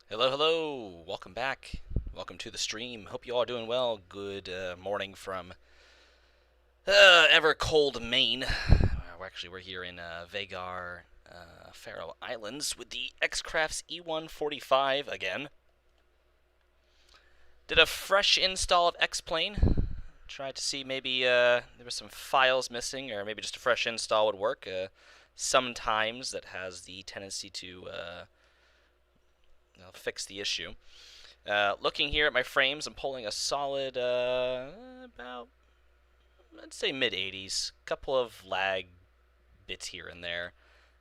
Hello, hello. Welcome back. Welcome to the stream. Hope you all are doing well. Good morning from ever cold Maine. We're here in Vagar, Faroe Islands with the X-Crafts E145 again. Did a fresh install of X-Plane. Tried to see maybe there were some files missing, or maybe just a fresh install would work. Sometimes that has the tendency to fix the issue. Looking here at my frames, I'm pulling a solid about, I'd say mid-80s. Couple of lag bits here and there.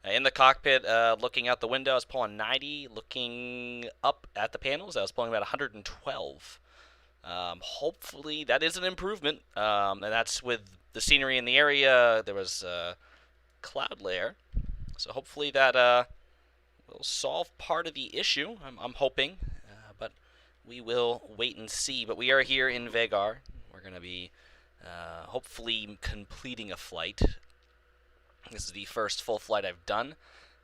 In the cockpit, looking out the window, I was pulling 90. Looking up at the panels, I was pulling about 112. Hopefully that is an improvement, and that's with the scenery in the area. There was cloud layer, so hopefully that will solve part of the issue. I'm hoping, but we will wait and see. But we are here in Vegar. We're going to be hopefully completing a flight. This is the first full flight I've done.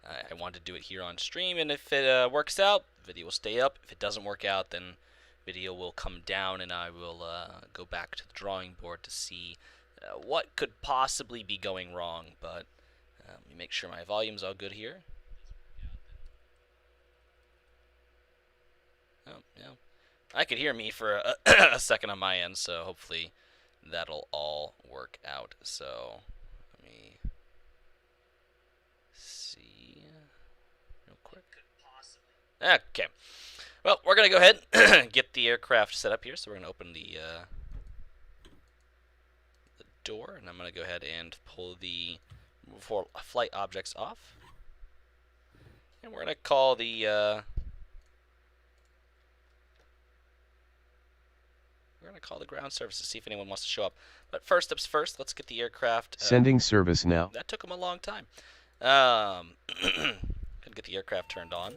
I want to do it here on stream, and if it works out, video will stay up. If it doesn't work out, then video will come down, and I will go back to the drawing board to see what could possibly be going wrong. But let me make sure my volume's all good here. Oh, yeah. I could hear me for a second on my end, so hopefully that'll all work out. So let me see real quick. Okay. Well, we're going to go ahead and get the aircraft set up here. So we're going to open the door, and I'm going to go ahead and pull the flight objects off. And we're going to call the ground service to see if anyone wants to show up. But first steps first, let's get the aircraft. Sending service now. That took them a long time. Gonna get the aircraft turned on.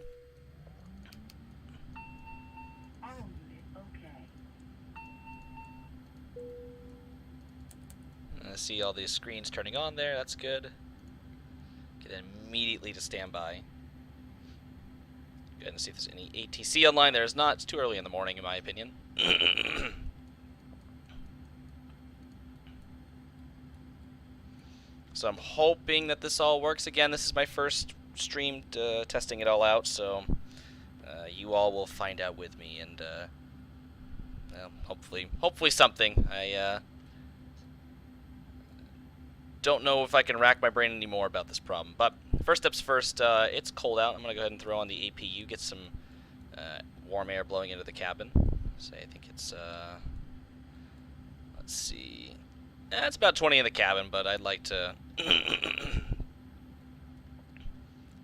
I see all these screens turning on there. That's good. Get immediately to standby. Go ahead and see if there's any ATC online. There is not. It's too early in the morning, in my opinion. So I'm hoping that this all works. Again, this is my first stream testing it all out, so you all will find out with me, and well, hopefully something. I don't know if I can rack my brain anymore about this problem. But first steps first, it's cold out. I'm going to go ahead and throw on the APU, get some warm air blowing into the cabin. So I think it's, let's see. It's about 20 in the cabin, but I'd like to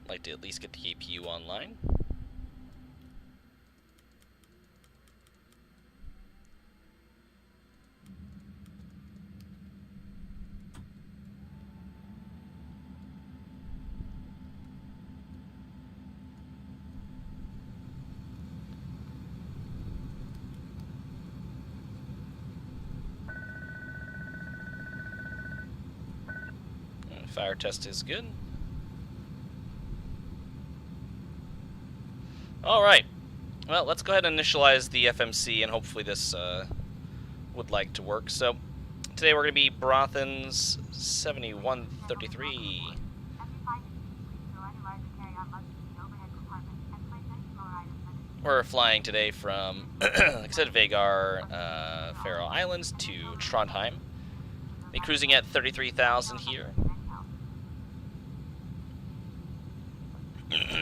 at least get the APU online. Fire test is good. Alright. Well, let's go ahead and initialize the FMC, and hopefully this would like to work. So, today we're going to be Brothen's 7133. We're flying today from, like I said, Vegar, Faroe Islands to Trondheim. Be cruising at 33,000 here.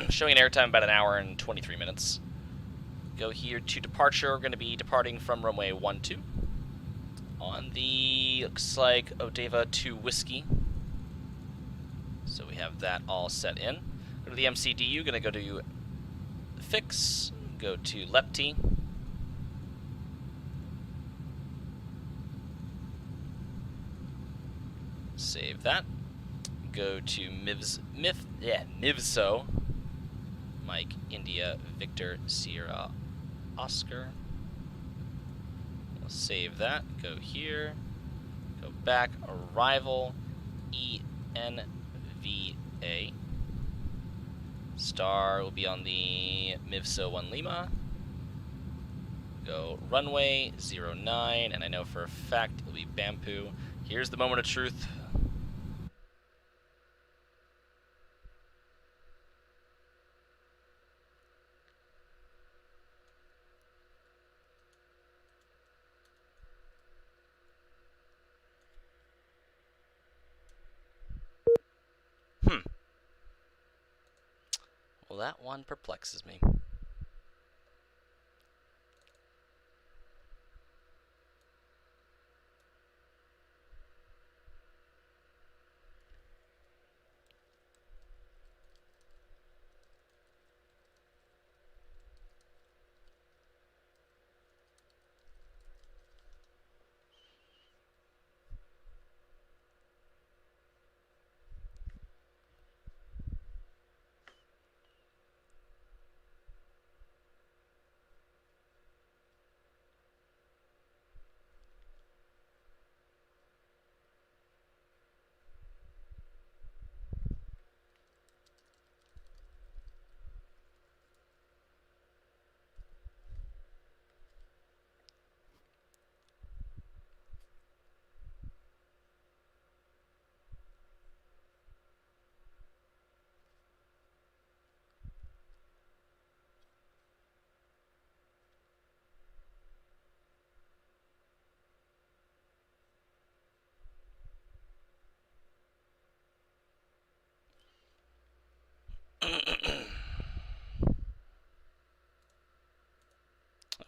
Showing an airtime about an hour and 23 minutes. Go here to departure. We're going to be departing from runway 12 on the, looks like, Odeva 2 Whiskey. So we have that all set in. Go to the MCDU, going to go to Fix, go to Lepti. Save that. Go to Mivso, Mike, India, Victor, Sierra, Oscar. We'll save that. Go here. Go back. Arrival. ENVA. Star will be on the Mivso 1 Lima. Go runway 09, and I know for a fact it'll be Bampu. Here's the moment of truth. Well, that one perplexes me.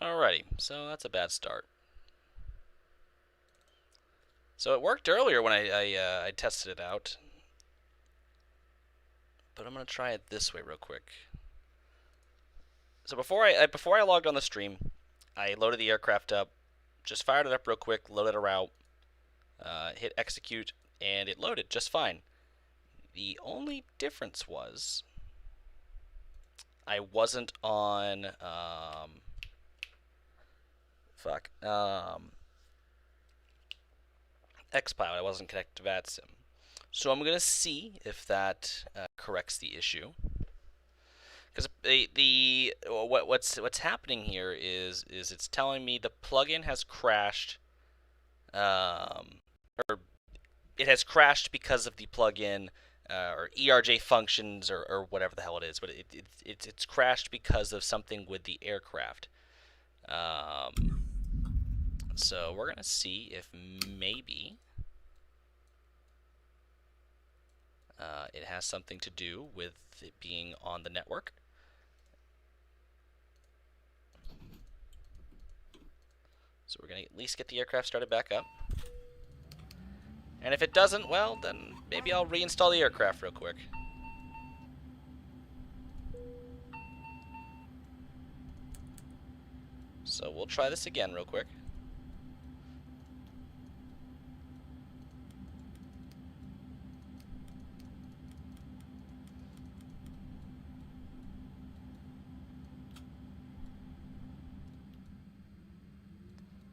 Alrighty, so that's a bad start. So it worked earlier when I tested it out, but I'm gonna try it this way real quick. So before I logged on the stream, I loaded the aircraft up, just fired it up real quick, loaded a route, hit execute, and it loaded just fine. The only difference was I wasn't on XPilot. I wasn't connected to VATSIM. So I'm gonna see if that corrects the issue. Because what's happening here is it's telling me the plugin has crashed, or it has crashed because of the plugin or ERJ functions or whatever the hell it is, but it's crashed because of something with the aircraft. So we're gonna see if maybe it has something to do with it being on the network. So we're going to at least get the aircraft started back up. And if it doesn't, well, then maybe I'll reinstall the aircraft real quick. So we'll try this again real quick.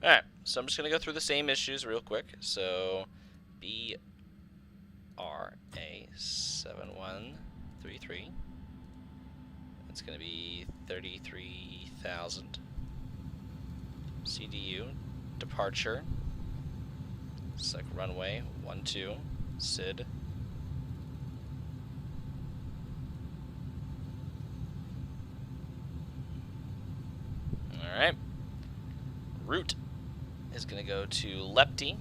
Alright, so I'm just going to go through the same issues real quick. So, BRA7133. It's going to be 33,000. CDU, departure. Select runway, 12, SID. Alright. Route is going to go to Lepti.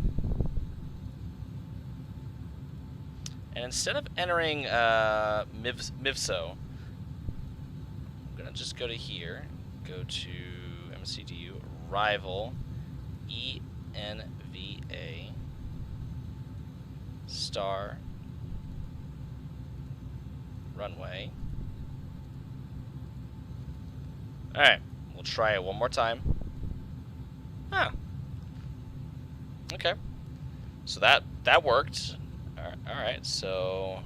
And instead of entering MIVSO, I'm going to just go to here, go to MCDU, Rival, ENVA, star, runway. Alright, we'll try it one more time. Huh. Okay. So that worked. Alright, so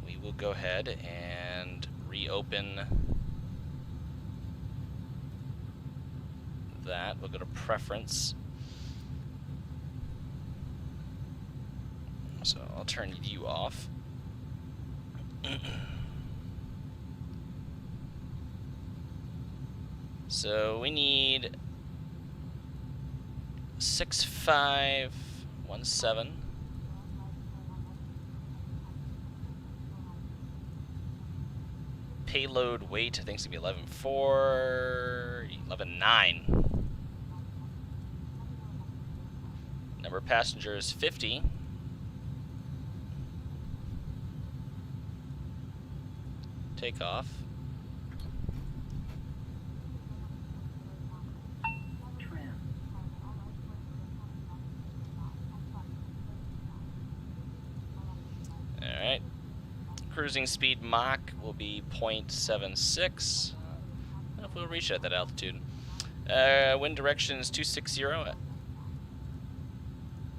we will go ahead and reopen that. We'll go to preference. So I'll turn you off. So we need 6517. Payload weight, I think it's gonna be 11.4, 11.9. Number of passengers 50. Takeoff. Alright. Cruising speed Mach will be 0.76. I don't know if we'll reach it at that altitude. Wind direction is 260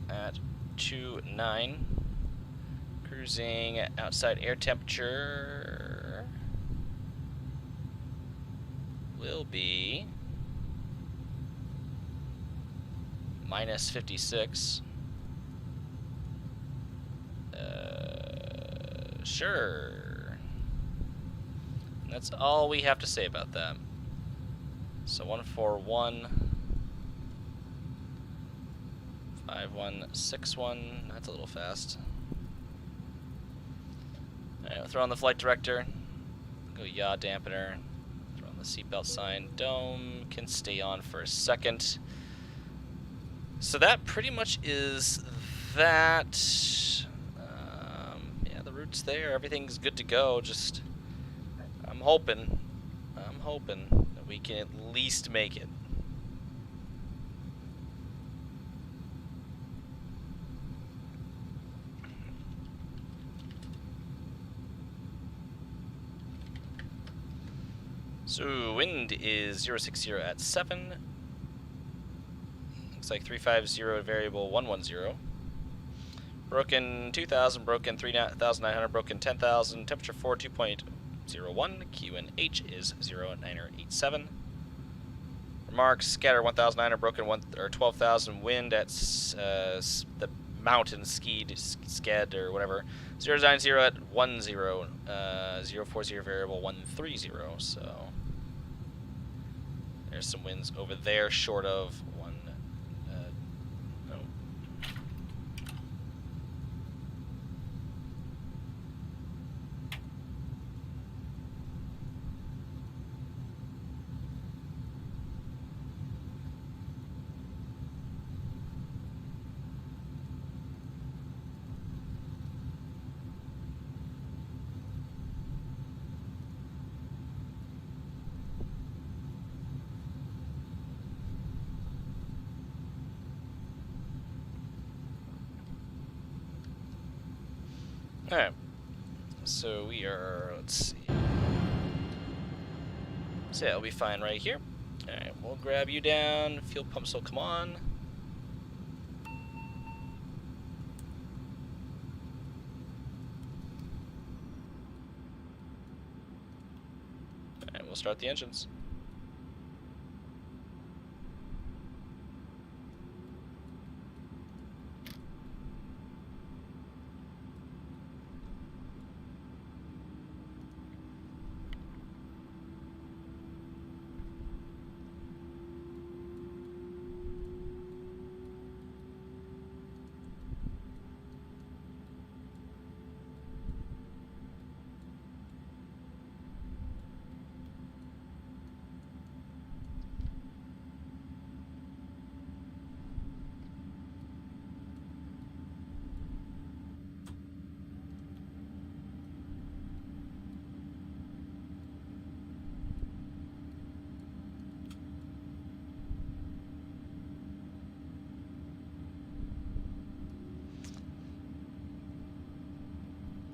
at 29. Cruising outside air temperature will be minus 56. Sure. And that's all we have to say about that. So 141 5161. That's a little fast. Alright, we'll throw on the flight director. Go yaw dampener. Throw on the seatbelt sign. Dome can stay on for a second. So that pretty much is that. Yeah, the route's there. Everything's good to go. Just I'm hoping that we can at least make it. So wind is 060 at 7. Looks like 350 variable 110. Broken 2000, broken 3900, broken 10,000. Temperature 4 2.01. QNH is 0987. Remarks: scatter 1,900, broken 12,000. Wind at the mountain sked or whatever 090 at 10. 040 variable 130. So there's some winds over there, short of one. No. Alright, so we are, let's see. So yeah, it'll be fine right here. Alright, we'll grab you down. Fuel pumps will come on. Alright, we'll start the engines.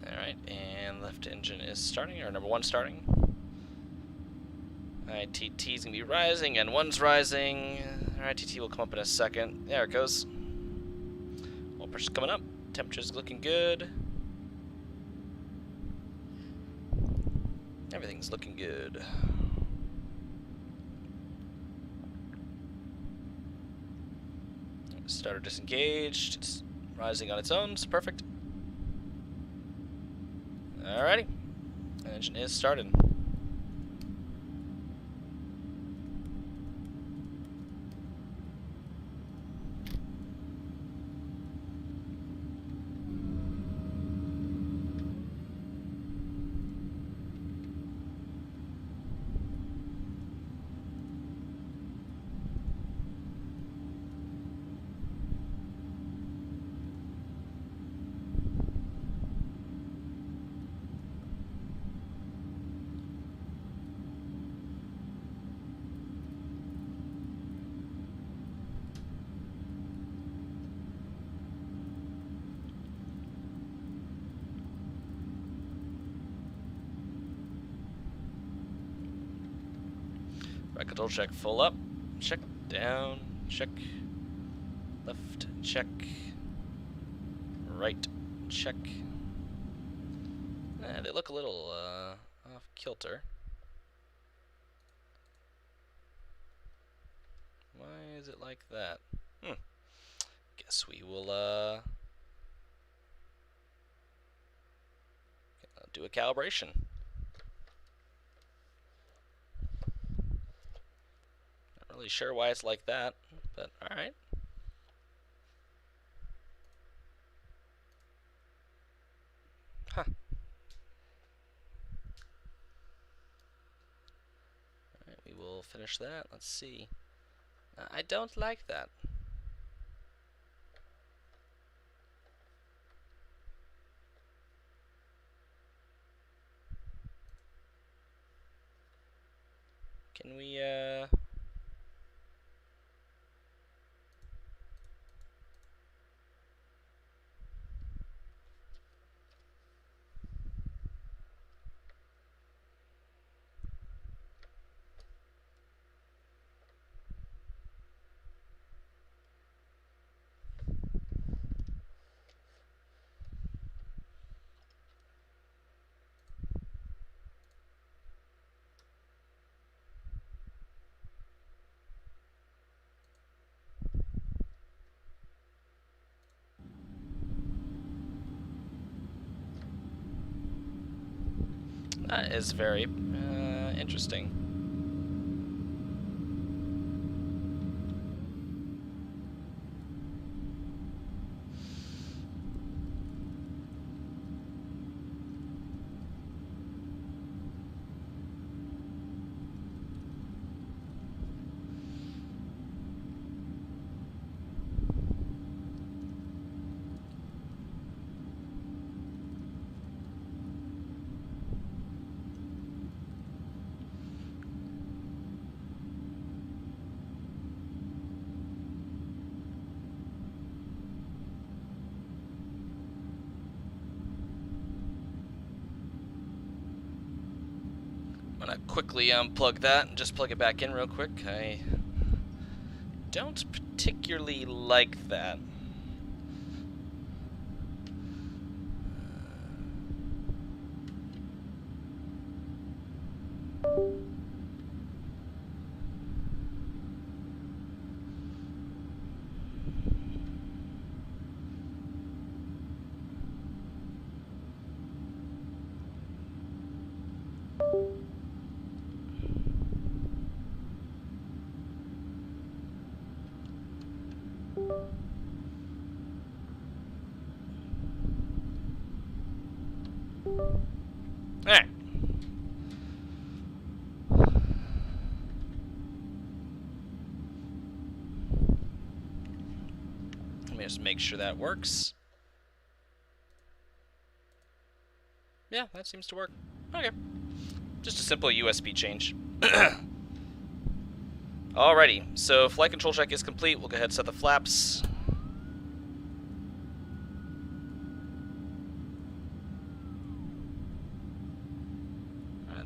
Alright, and left engine is starting, or number 1 starting. Alright, TT's gonna be rising, and 1's rising. Alright, TT will come up in a second. There it goes. Oil pressure's coming up. Temperature's looking good. Everything's looking good. Starter disengaged. It's rising on its own, so perfect. Alrighty. Engine is started. Right control check full up, check down, check left, check right, check. They look a little off kilter. Why is it like that? Guess we will do a calibration. Not really sure why it's like that, but alright. Huh. Alright, we will finish that. Let's see. I don't like that. Can we, that is very, interesting. I'm gonna quickly unplug that and just plug it back in real quick. I don't particularly like that. Alright. Let me just make sure that works. Yeah, that seems to work. Okay. Just a simple USB change. Alrighty, so flight control check is complete. We'll go ahead and set the flaps.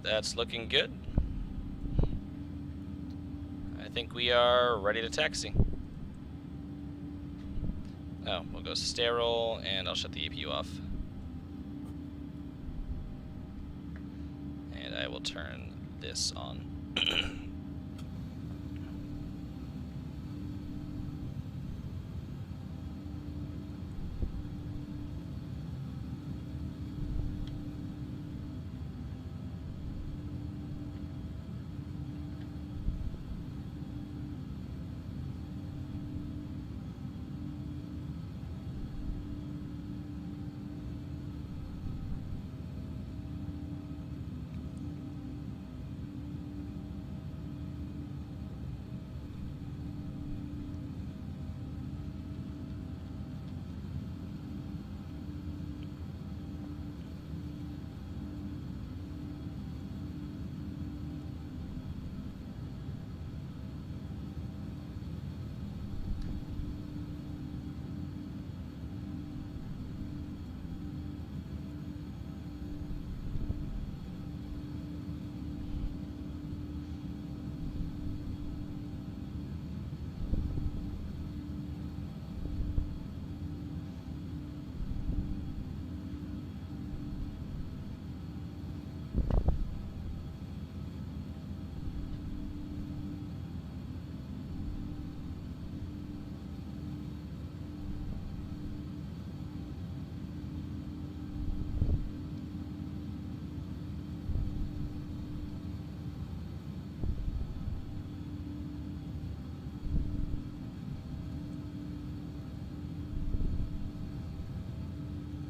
That's looking good. I think we are ready to taxi. Oh, we'll go sterile, and I'll shut the APU off. And I will turn this on.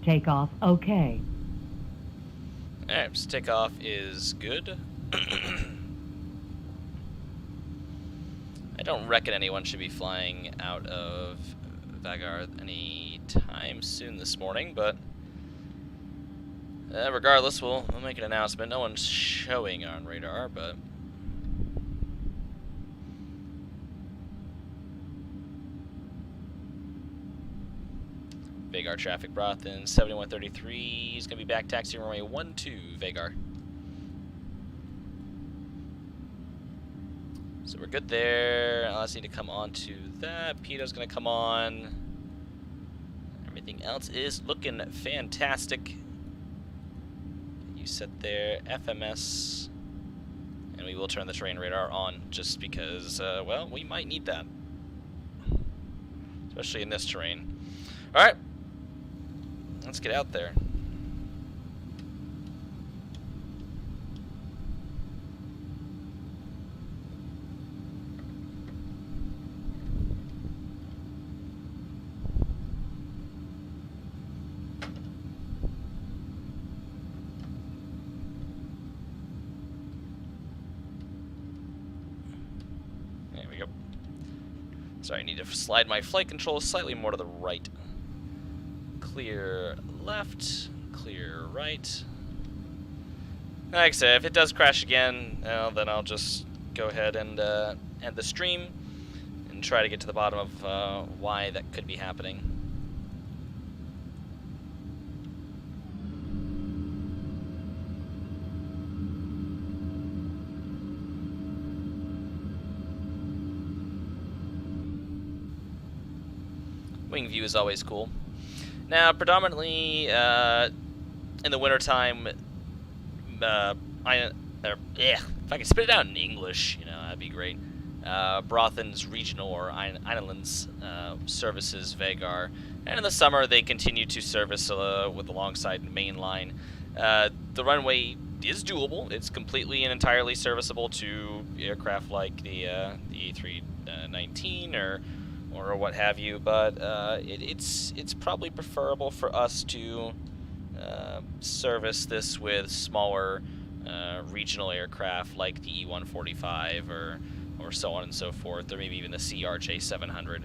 Takeoff okay. Alright, so takeoff is good. I don't reckon anyone should be flying out of Vagar any time soon this morning, but regardless, we'll make an announcement. No one's showing on radar, but Vagar traffic, Brothen 7133. He's going to be back taxiing runway 12, Vagar. So we're good there. I just need to come on to that. Pito's going to come on. Everything else is looking fantastic. You set there, FMS. And we will turn the terrain radar on just because, well, we might need that. Especially in this terrain. Alright. Let's get out there. There we go. Sorry, I need to slide my flight controls slightly more to the right. Clear left, clear right. Like I said, if it does crash again, then I'll just go ahead and end the stream and try to get to the bottom of why that could be happening. Wing view is always cool. Now, predominantly in the wintertime, if I could spit it out in English, that'd be great. Brothen's regional or Islands services Vagar, and in the summer they continue to service with alongside mainline. The runway is doable. It's completely and entirely serviceable to aircraft like the A319 or what have you, but it's probably preferable for us to service this with smaller regional aircraft like the E145 or so on and so forth, or maybe even the CRJ700.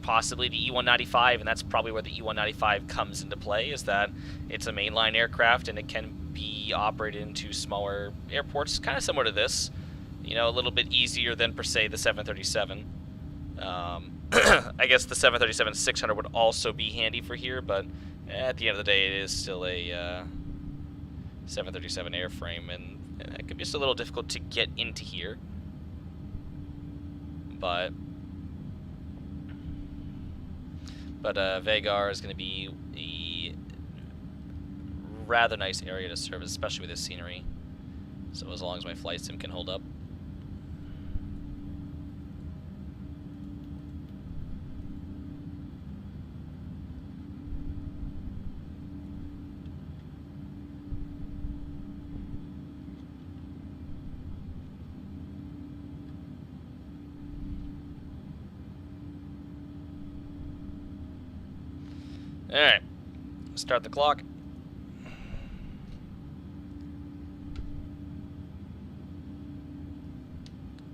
Possibly the E195, and that's probably where the E195 comes into play, is that it's a mainline aircraft and it can be operated into smaller airports, kind of similar to this. A little bit easier than, per se, the 737. I guess the 737-600 would also be handy for here, but at the end of the day, it is still a 737 airframe, and it could be just a little difficult to get into here. But Vagar is going to be a rather nice area to service, especially with this scenery. So as long as my flight sim can hold up. Alright, start the clock.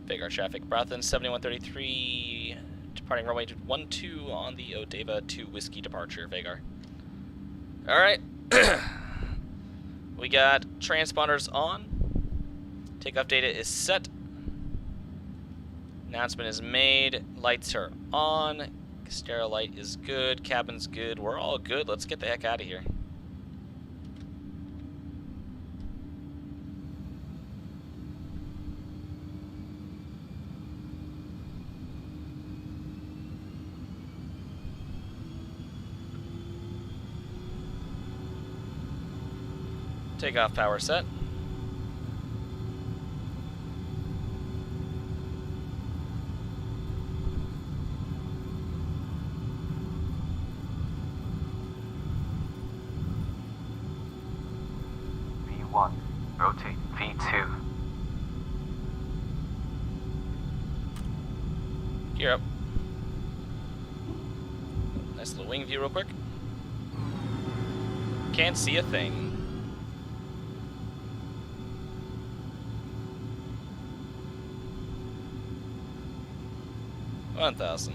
Vagar traffic, Brothen 7133, departing runway 12 on the Odeva 2 Whiskey departure, Vagar. Alright, we got transponders on, takeoff data is set, announcement is made, lights are on, stereo light is good, cabin's good, we're all good. Let's get the heck out of here. Takeoff power set. V1, rotate, V2. Gear up. Nice little wing view real quick. Can't see a thing. $1,000.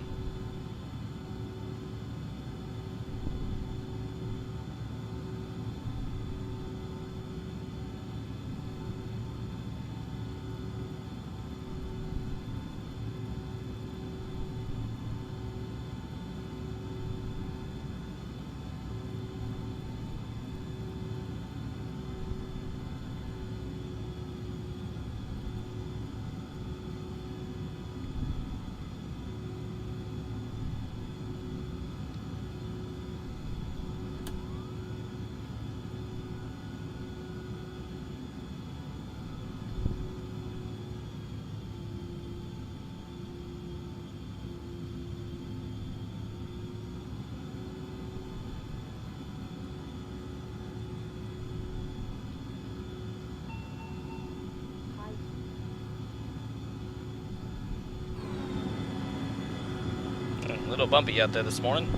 little bumpy out there this morning.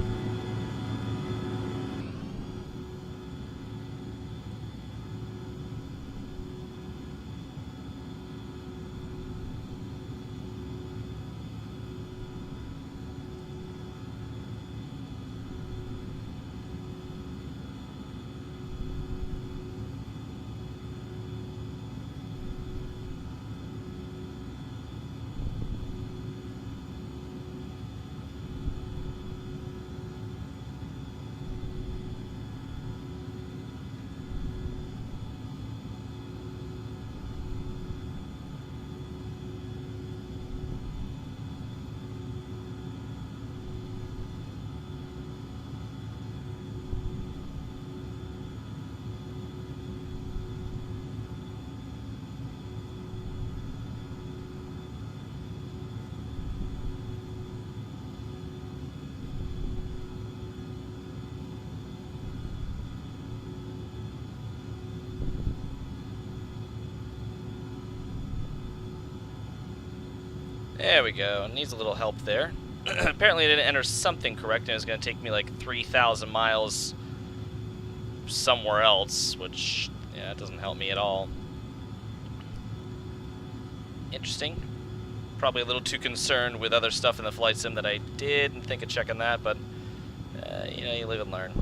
There we go. Needs a little help there. Apparently I didn't enter something correct, and it was going to take me like 3,000 miles somewhere else, which, yeah, it doesn't help me at all. Interesting. Probably a little too concerned with other stuff in the flight sim that I didn't think of checking that, but, you know, you live and learn.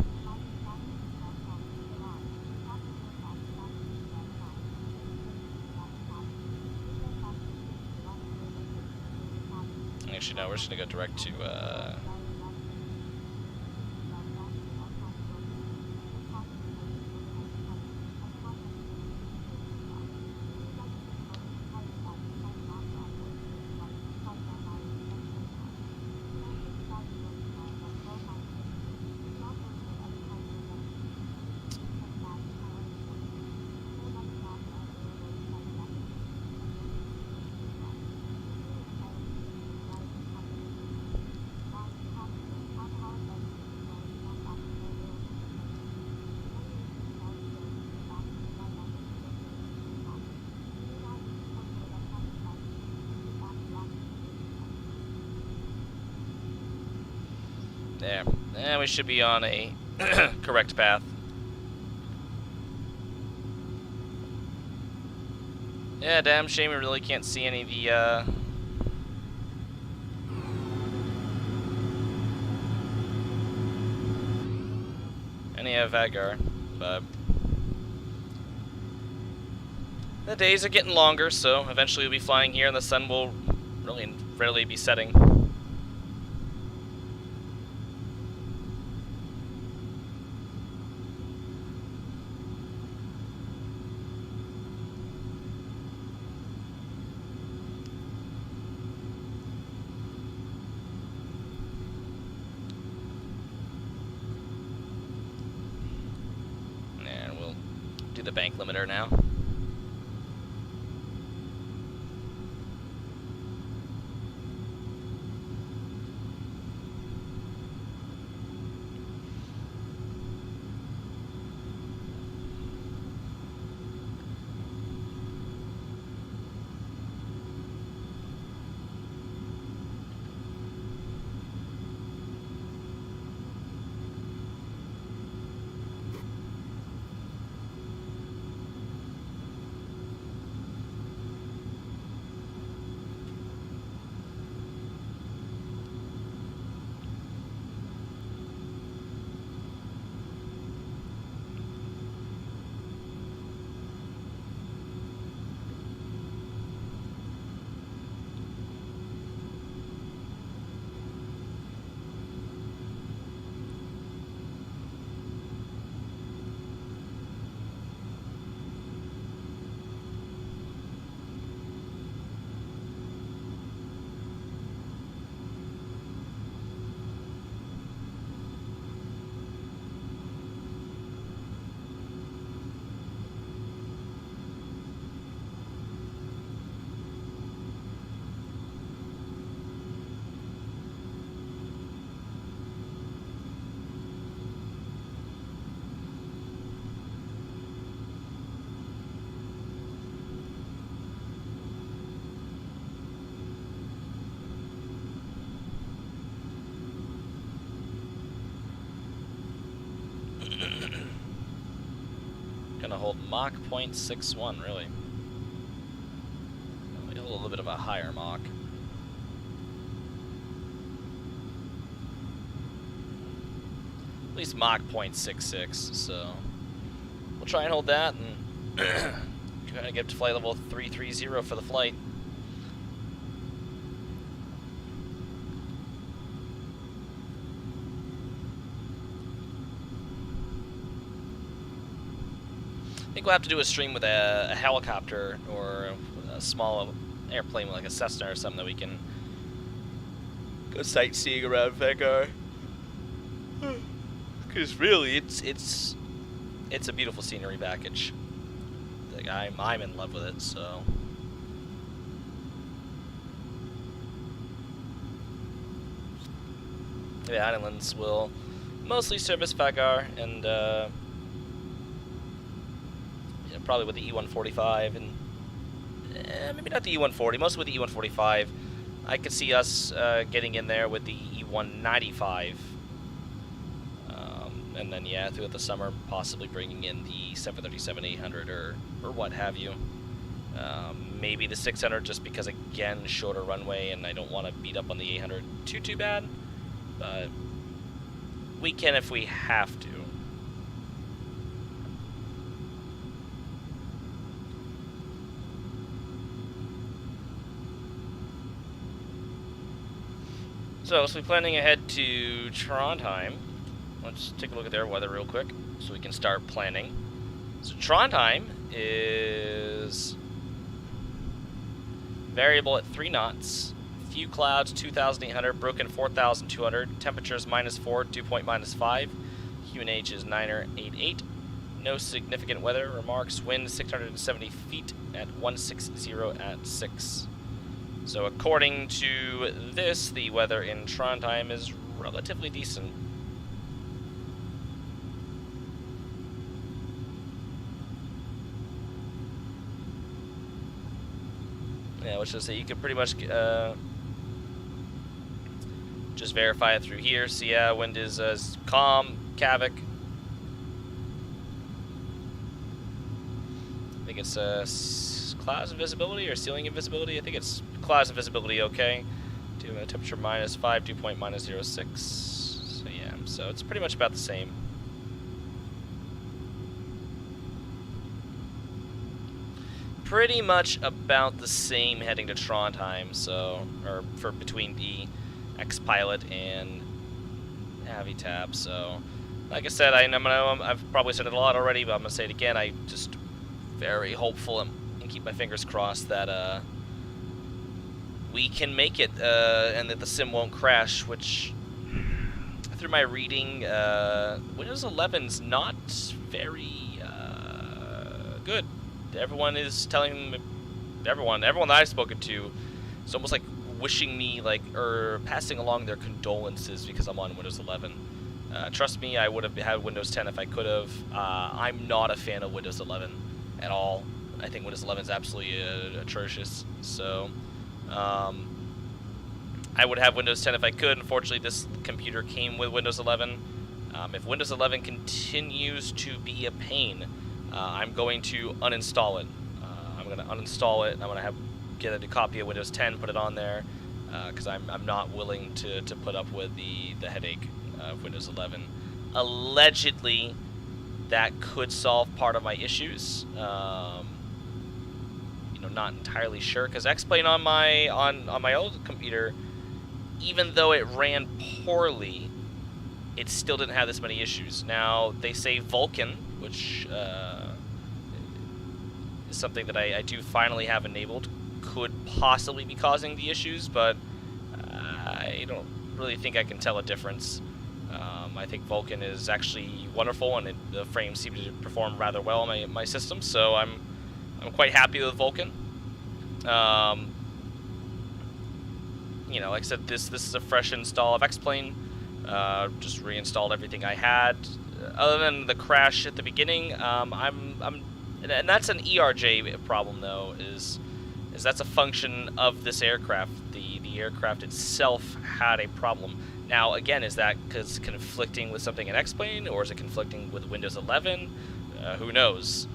Actually, no, we're just going to go direct to, there. And we should be on a correct path. Yeah, damn shame we really can't see any of the, any of Vagar, but the days are getting longer, so eventually we'll be flying here and the sun will really rarely be setting. And we'll do the bank limiter now. hold Mach 0.61, really. A little bit of a higher Mach. At least Mach 0.66, so we'll try and hold that and try to get up to flight level 330 for the flight. I think we'll have to do a stream with a helicopter or a small airplane like a Cessna or something that we can go sightseeing around Vanguard. Because really, it's a beautiful scenery package. Like I'm in love with it. So the islands will mostly service Vagar and probably with the E145 and maybe not the E140. Mostly with the E145. I could see us getting in there with the E195. And then, yeah, throughout the summer, possibly bringing in the 737-800 or what have you. Maybe the 600 just because, again, shorter runway, and I don't want to beat up on the 800 too bad. But we can if we have to. So we're planning ahead to Trondheim. Let's take a look at their weather real quick so we can start planning. So Trondheim is variable at 3 knots, few clouds, 2,800, broken 4,200, temperatures -4, dew point -5, QNH is 988, no significant weather remarks, wind 670 feet at 160 at 6. So according to this, the weather in Trondheim is relatively decent. Yeah, which is that you could pretty much just verify it through here. So yeah, wind is calm, Kavik. I think it's clouds and visibility or ceiling and visibility. I think it's clouds and visibility, okay. Temperature -5, dew point -06. So yeah, so it's pretty much about the same. Pretty much about the same heading to Trondheim, so, or for between the X-Pilot and Avitab, so, like I said, I've probably said it a lot already, but I'm going to say it again, I'm just very hopeful and keep my fingers crossed that, we can make it, and that the sim won't crash, which, through my reading, Windows 11's not very, good. Everyone is telling everyone that I've spoken to is almost like wishing me or passing along their condolences because I'm on Windows 11. Trust me, I would have had Windows 10 if I could have. I'm not a fan of Windows 11 at all. I think Windows 11 is absolutely atrocious. So I would have Windows 10 if I could. Unfortunately, this computer came with Windows 11. If Windows 11 continues to be a pain, I'm going to uninstall it. I'm going to uninstall it, and I'm going to get a copy of Windows 10, put it on there, because I'm not willing to put up with the headache of Windows 11. Allegedly, that could solve part of my issues. Not entirely sure, because X-Plane on my old computer, even though it ran poorly, it still didn't have this many issues. Now, they say Vulkan, which is something that I do finally have enabled, could possibly be causing the issues, but I don't really think I can tell a difference. I think Vulkan is actually wonderful, and the frames seem to perform rather well on my system, so I'm quite happy with Vulkan. Like I said, this is a fresh install of X-Plane. Just reinstalled everything I had. Other than the crash at the beginning, and that's an ERJ problem though. Is that's a function of this aircraft. The aircraft itself had a problem. Now again, is that because conflicting with something in X-Plane, or is it conflicting with Windows 11? Who knows?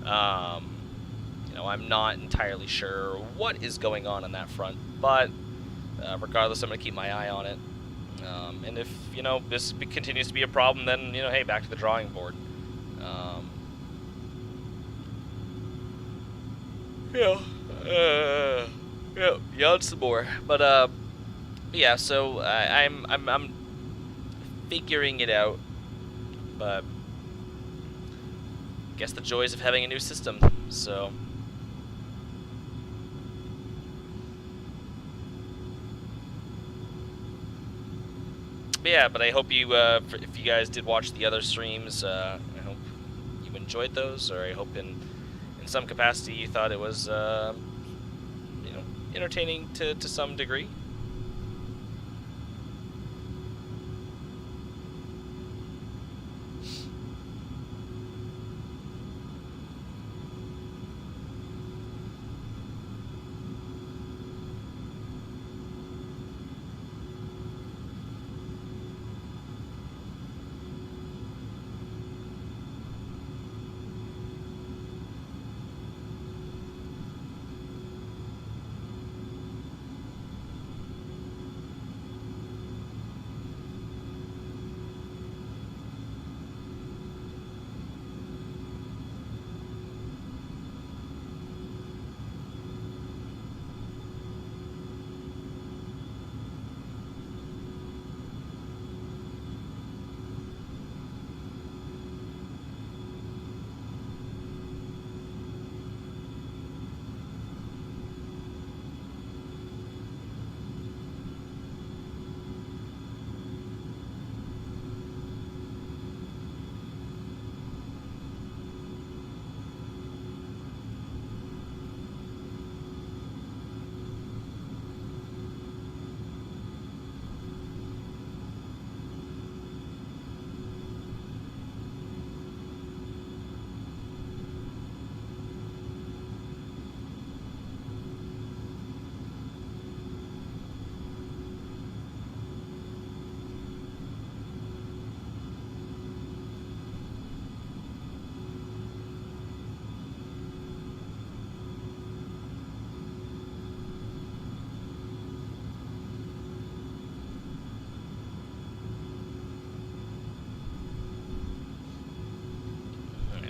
You know, I'm not entirely sure what is going on that front, but regardless, I'm going to keep my eye on it. And if, you know, this continues to be a problem, then, you know, hey, back to the drawing board. Yeah, yeah, yawn some more. But yeah. So I'm figuring it out, but guess the joys of having a new system. So. But yeah, but I hope you, if you guys did watch the other streams, I hope you enjoyed those, or I hope in some capacity you thought it was, you know, entertaining to some degree.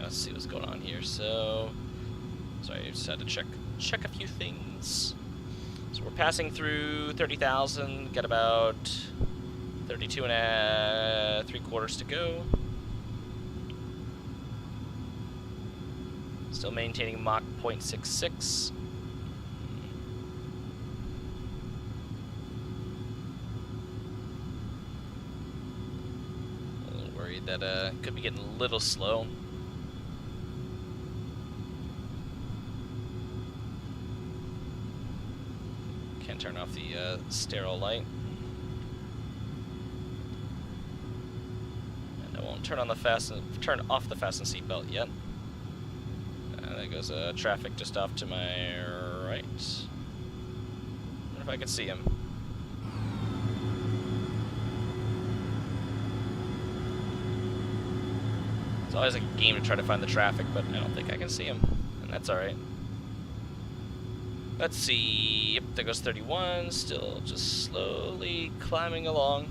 Let's see what's going on here. So, sorry, I just had to check a few things. So we're passing through 30,000. Got about 32 and 3/4 to go. Still maintaining Mach 0.66. A little worried that could be getting a little slow. Can't turn off the stereo light. And I won't turn off the fasten seatbelt yet. There goes traffic just off to my right. Wonder if I can see him. It's always a game to try to find the traffic, but I don't think I can see him, and that's alright. Let's see. Yep, there goes 31. Still just slowly climbing along.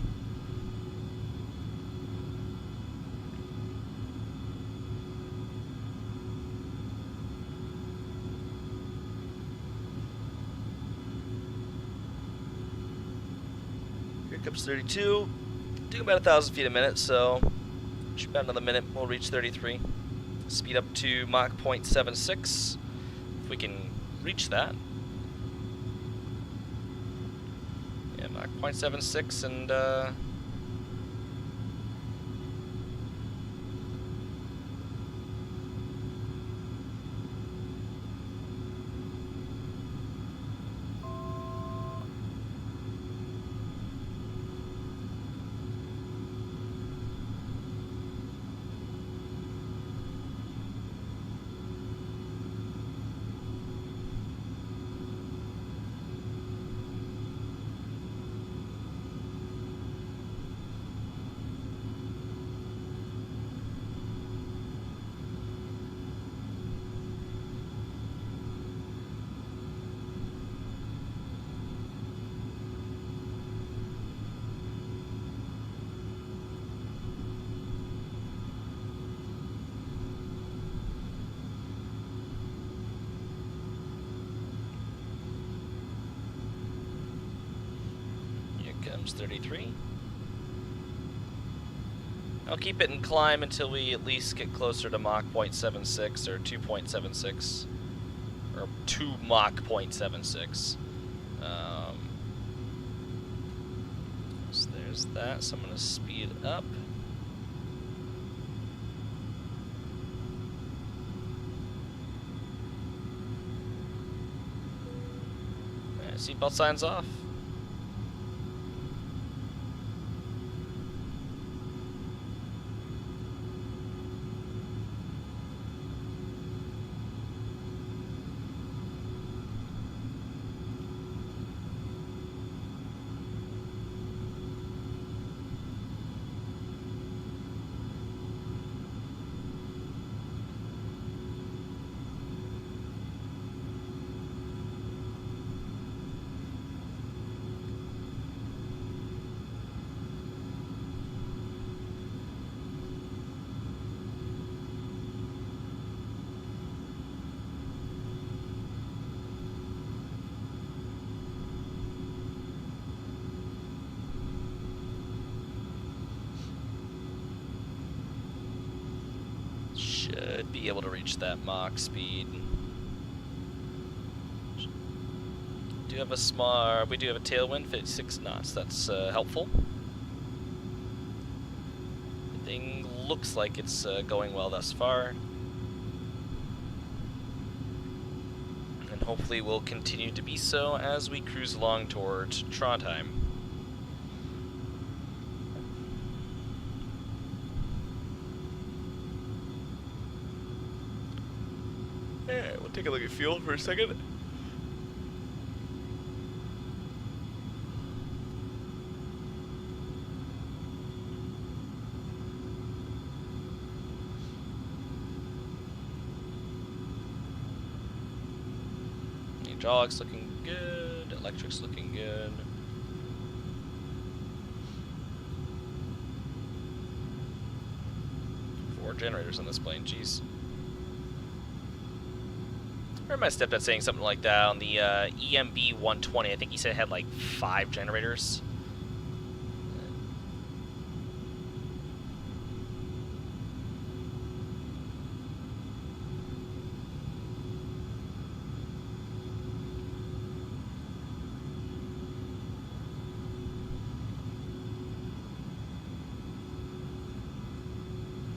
Here comes 32. Doing about 1,000 feet a minute, so about another minute we'll reach 33. Speed up to Mach 0.76 if we can reach that. Yeah, Mach 0.76 and comes 33. I'll keep it in climb until we at least get closer to Mach 0.76 or 2.76. Or 2 Mach 0.76. So there's that. So I'm going to speed up. Seatbelt signs off. Should be able to reach that Mach speed. We do have a tailwind, 56 knots. That's helpful. Everything looks like it's going well thus far. And hopefully will continue to be so as we cruise along towards Trondheim. Alright, we'll take a look at fuel for a second. Hydraulics looking good, electrics looking good. Four generators on this plane, jeez. I remember my stepdad saying something like that on the EMB-120. I think he said it had like 5 generators.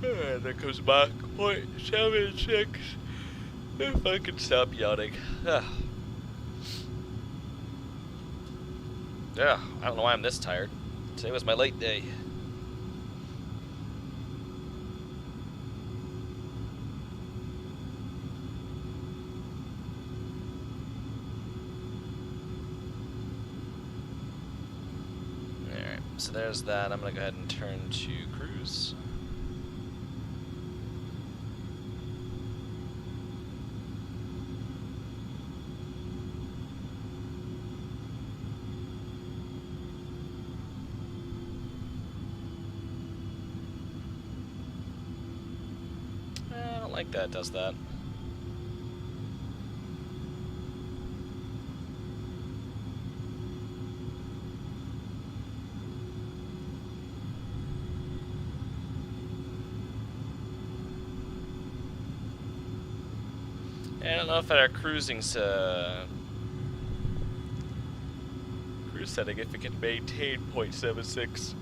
And there comes Mach 0.76. If I can stop yawning. Yeah, I don't know why I'm this tired. Today was my late day. Alright, so there's that. I'm gonna go ahead and turn to cruise. Like that does that. I don't know if at our cruise setting if it can maintain 0.76.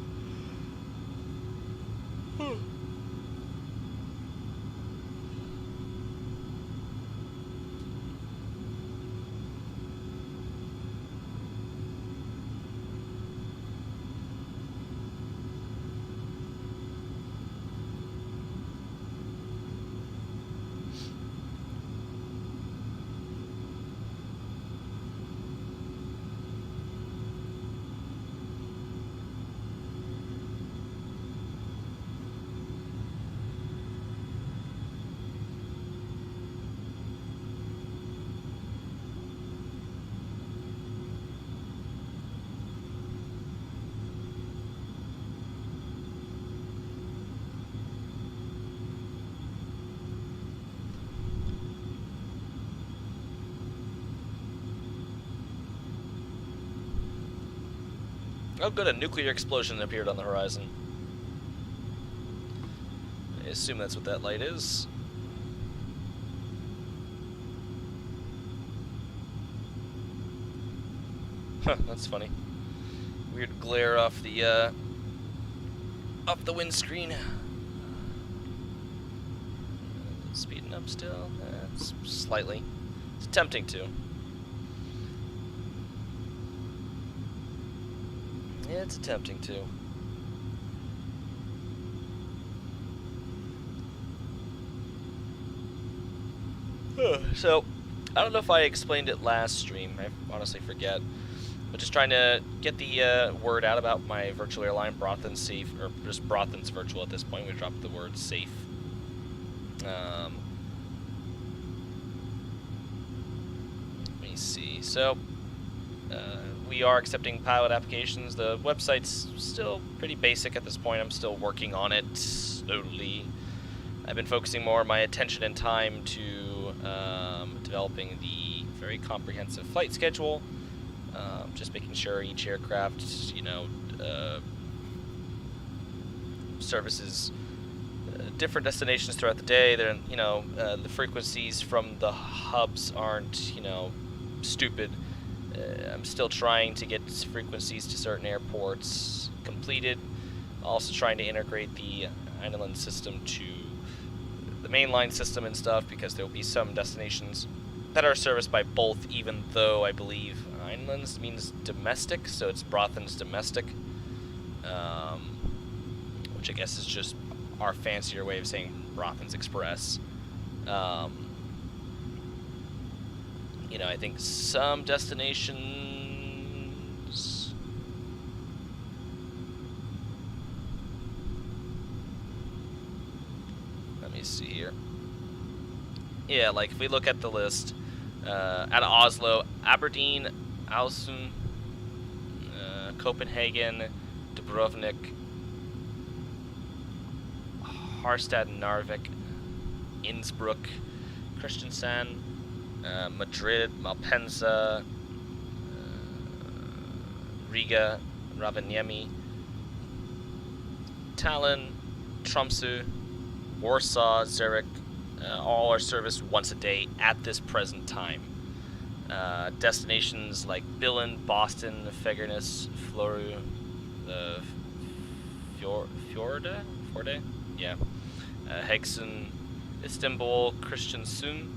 Oh, good, a nuclear explosion appeared on the horizon. I assume that's what that light is. Huh, that's funny. Weird glare off the windscreen. Speeding up still? It's slightly. It's tempting to. Yeah, it's attempting to. So, I don't know if I explained it last stream. I honestly forget. But just trying to get the word out about my virtual airline, Brothen's Safe, or just Brothen's Virtual at this point. We dropped the word safe. Let me see. So, we are accepting pilot applications. The website's still pretty basic at this point. I'm still working on it slowly. I've been focusing more of my attention and time to developing the very comprehensive flight schedule. Just making sure each aircraft, services different destinations throughout the day. They're, the frequencies from the hubs aren't, stupid. I'm still trying to get frequencies to certain airports completed. Also trying to integrate the Island system to the mainline system and stuff, because there will be some destinations that are serviced by both, even though I believe Islands means domestic, so it's Brothen's domestic, which I guess is just our fancier way of saying Brothen's Express. I think some destinations... Let me see here. Yeah, like if we look at the list, out of Oslo, Aberdeen, Ålesund, Copenhagen, Dubrovnik, Harstad, Narvik, Innsbruck, Kristiansand, Madrid, Malpensa, Riga, Rovaniemi, Tallinn, Tromsø, Warsaw, Zurich, all are serviced once a day at this present time. Destinations like Billund, Boston, Fagernes, Florø, Fjorde? Yeah. Haugesund, Istanbul, Kristiansund,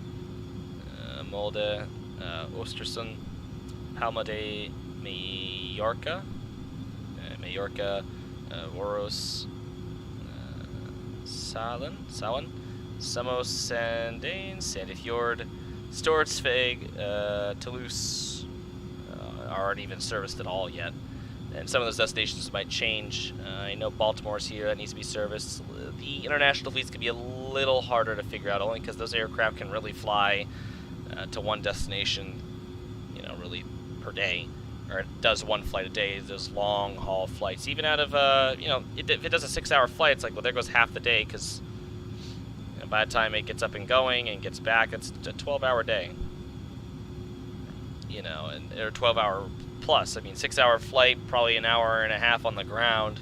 Molde, Östersund, Palma de Mallorca, Oros, Salin, Samos-Sandane, Sandefjord, Stortsveg, Toulouse aren't even serviced at all yet. And some of those destinations might change. I know Baltimore's here, that needs to be serviced. The international fleets can be a little harder to figure out, only because those aircraft can really fly to one destination, really per day. Or it does one flight a day, those long haul flights. Even out of, if it does a 6-hour flight, it's like, well, there goes half the day, because by the time it gets up and going and gets back, it's a 12-hour day. Or 12-hour plus. I mean, 6-hour flight, probably an hour and a half on the ground,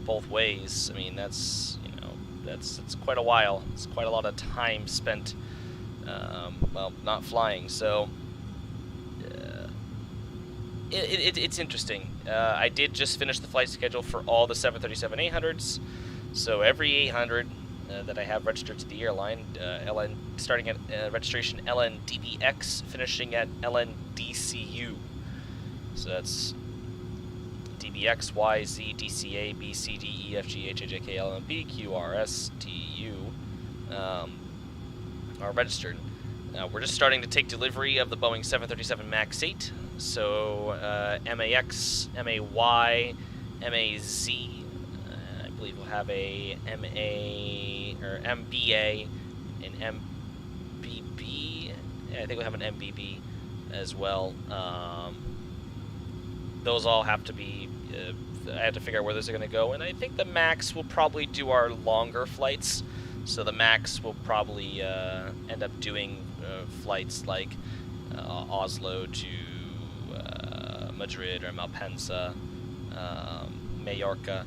both ways. I mean, that's quite a while. It's quite a lot of time spent, not flying. So, it's interesting. I did just finish the flight schedule for all the 737-800s. So every 800 that I have registered to the airline, starting at registration LNDBX, finishing at LNDCU. So that's DBX, Y, Z, DCA, B, C, D, E, F, G, H, I, J, K, L, M, B, Q, R, S, T, U are registered. We're just starting to take delivery of the Boeing 737 MAX 8. So MAX, MAY, MAZ. I believe we'll have a MA or MBA and MBB. Yeah, I think we'll have an MBB as well. Those all have to be. I have to figure out where those are going to go, and I think the MAX will probably do our longer flights. So the MAX will probably end up doing flights like Oslo to Madrid or Malpensa, Mallorca,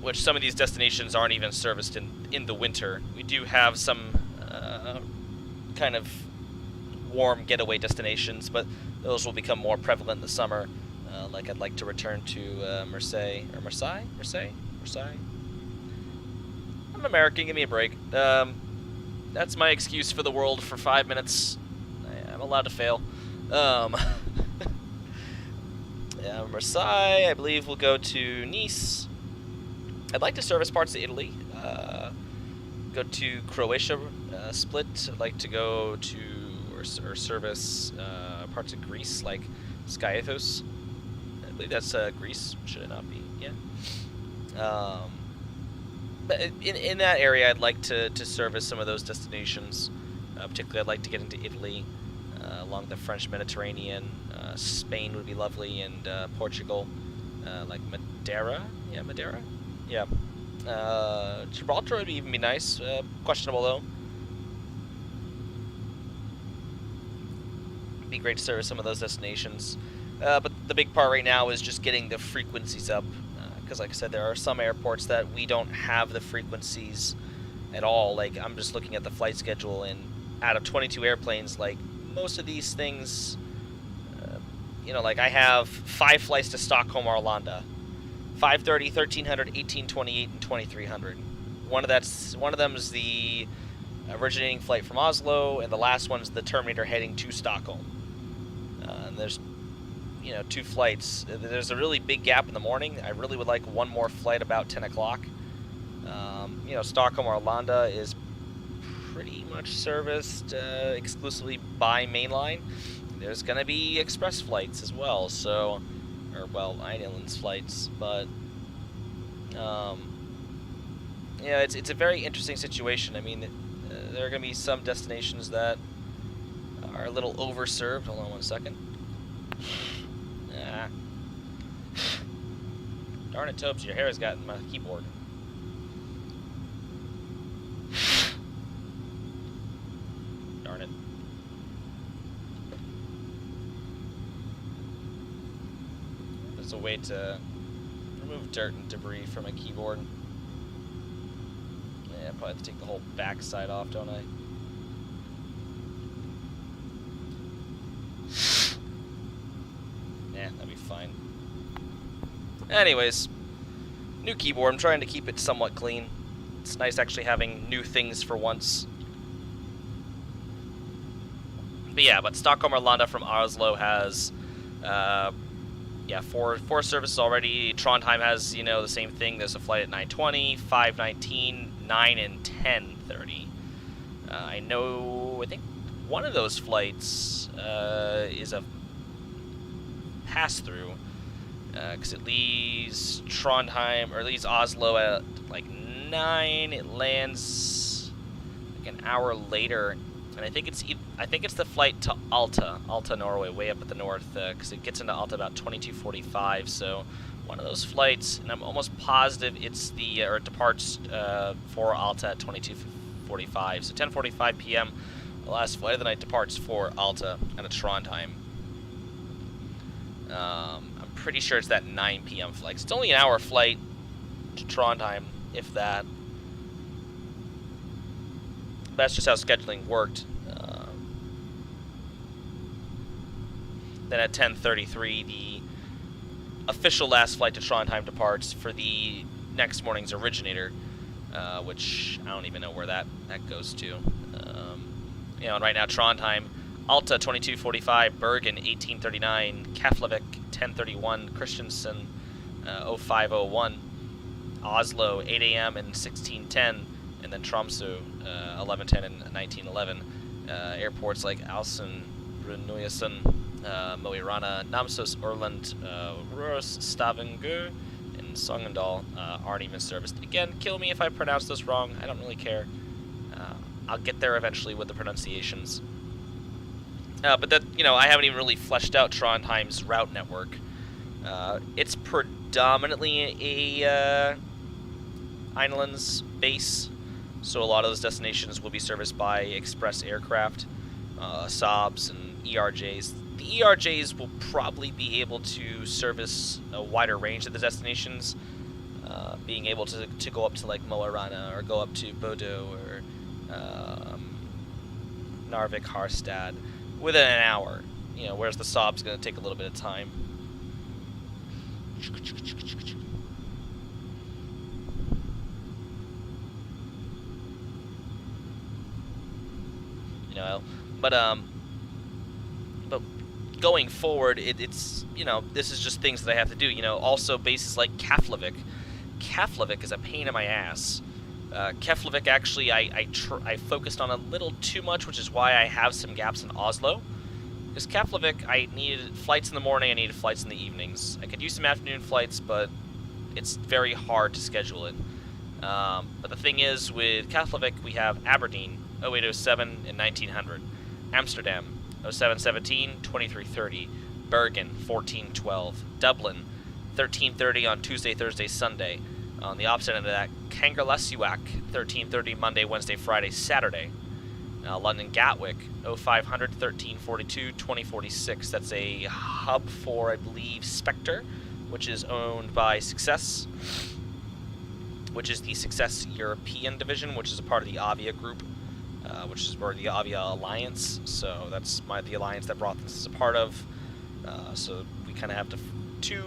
which some of these destinations aren't even serviced in the winter. We do have some kind of warm getaway destinations, but those will become more prevalent in the summer. Like I'd like to return to Marseille. I'm American, give me a break. That's my excuse for the world for 5 minutes. I'm allowed to fail. Yeah, Marseille, I believe we'll go to Nice. I'd like to service parts of Italy. Go to Croatia, Split. I'd like to go to or service parts of Greece, like Skiathos. I believe that's Greece. Should it not be? Yeah. But in that area, I'd like to service some of those destinations. Particularly, I'd like to get into Italy, along the French Mediterranean. Spain would be lovely, and Portugal, like Madeira. Yeah, Madeira. Yeah. Gibraltar would even be nice. Questionable though. Be great to service some of those destinations. But the big part right now is just getting the frequencies up. Because like I said, there are some airports that we don't have the frequencies at all. Like, I'm just looking at the flight schedule, and out of 22 airplanes, like, most of these things, like I have 5 flights to Stockholm or Arlanda. 530, 1300, 1828, and 2300. One of them is the originating flight from Oslo, and the last one's the Terminator heading to Stockholm. And there's 2 flights. There's a really big gap in the morning. I really would like one more flight about 10 o'clock. Stockholm or Arlanda is pretty much serviced exclusively by mainline. There's going to be express flights as well, Islands flights, but it's a very interesting situation. I mean, there are going to be some destinations that are a little overserved. Hold on one second. Darn it, Tobes, your hair has gotten my keyboard. Darn it. There's a way to remove dirt and debris from my keyboard. Yeah, I probably have to take the whole back side off, don't I? Yeah, that'd be fine. Anyways, new keyboard. I'm trying to keep it somewhat clean. It's nice actually having new things for once. But Stockholm Arlanda from Oslo has, 4 services already. Trondheim has, the same thing. There's a flight at 9:20, 5:19, 9, and 10:30. I think one of those flights is a pass-through, because it leaves Trondheim, or it leaves Oslo at like 9. It lands like an hour later, and I think it's the flight to Alta, Norway, way up at the north, because it gets into Alta about 22:45. So one of those flights, and I'm almost positive it's it departs for Alta at 22:45. So 10:45 p.m. the last flight of the night departs for Alta out of Trondheim. I'm pretty sure it's that 9 p.m. flight. It's only an hour flight to Trondheim, if that. That's just how scheduling worked. Then at 10:33, the official last flight to Trondheim departs for the next morning's originator, which I don't even know where that goes to. And right now Trondheim, Alta 22:45, Bergen 18:39, Keflavik 10:31, Christiansand 05:01, Oslo 8 a.m. and 16:10, and then Tromsø 11:10 and 19:11. Airports like Alsen, Brunøyesund, Mo i Rana, Namsos, Orland, Røros, Stavanger, and Sogndal aren't even serviced. Again, kill me if I pronounce this wrong. I don't really care. I'll get there eventually with the pronunciations. But that, I haven't even really fleshed out Trondheim's route network. It's predominantly a Islands base, so a lot of those destinations will be serviced by express aircraft, Saabs and ERJs, the ERJs will probably be able to service a wider range of the destinations, being able to go up to like Mo i Rana or go up to Bodo or Narvik, Harstad within an hour. You know, whereas the Saab's going to take a little bit of time. You know, but going forward, it's, you know, this is just things that I have to do. You know, also bases like Keflavik. Keflavik is a pain in my ass. Keflavik, actually, I focused on a little too much, which is why I have some gaps in Oslo. Because Keflavik, I needed flights in the morning, I needed flights in the evenings. I could use some afternoon flights, but it's very hard to schedule it. But the thing is, with Keflavik, we have Aberdeen, 0807 and 1900. Amsterdam, 0717, 2330. Bergen, 1412. Dublin, 1330 on Tuesday, Thursday, Sunday. On the opposite end of that, Kangerlussuaq, 1330 Monday, Wednesday, Friday, Saturday. London Gatwick, 0500, 1342, 2046. That's a hub for, I believe, Spectre, which is owned by Success, which is the Success European division, which is a part of the Avia group, which is part of the Avia Alliance. So that's the alliance that brought this as a part of. So we kind of have to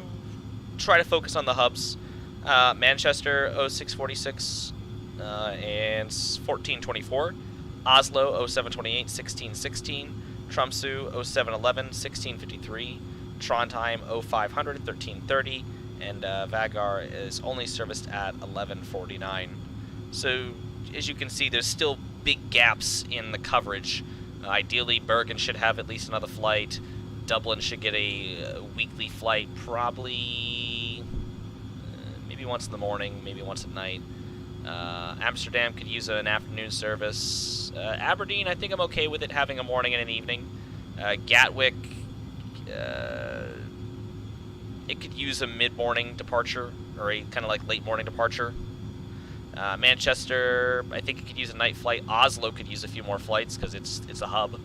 try to focus on the hubs. Manchester, 0646 and 1424. Oslo, 0728, 1616. Tromsø, 0711, 1653. Trondheim, 0500, 1330. And Vagar is only serviced at 1149. So, as you can see, there's still big gaps in the coverage. Ideally, Bergen should have at least another flight. Dublin should get a weekly flight, probably maybe once in the morning, maybe once at night. Amsterdam could use an afternoon service. Aberdeen, I think I'm okay with it having a morning and an evening. Gatwick, it could use a mid-morning departure or a kind of like late morning departure. Manchester, I think it could use a night flight. Oslo could use a few more flights because it's a hub.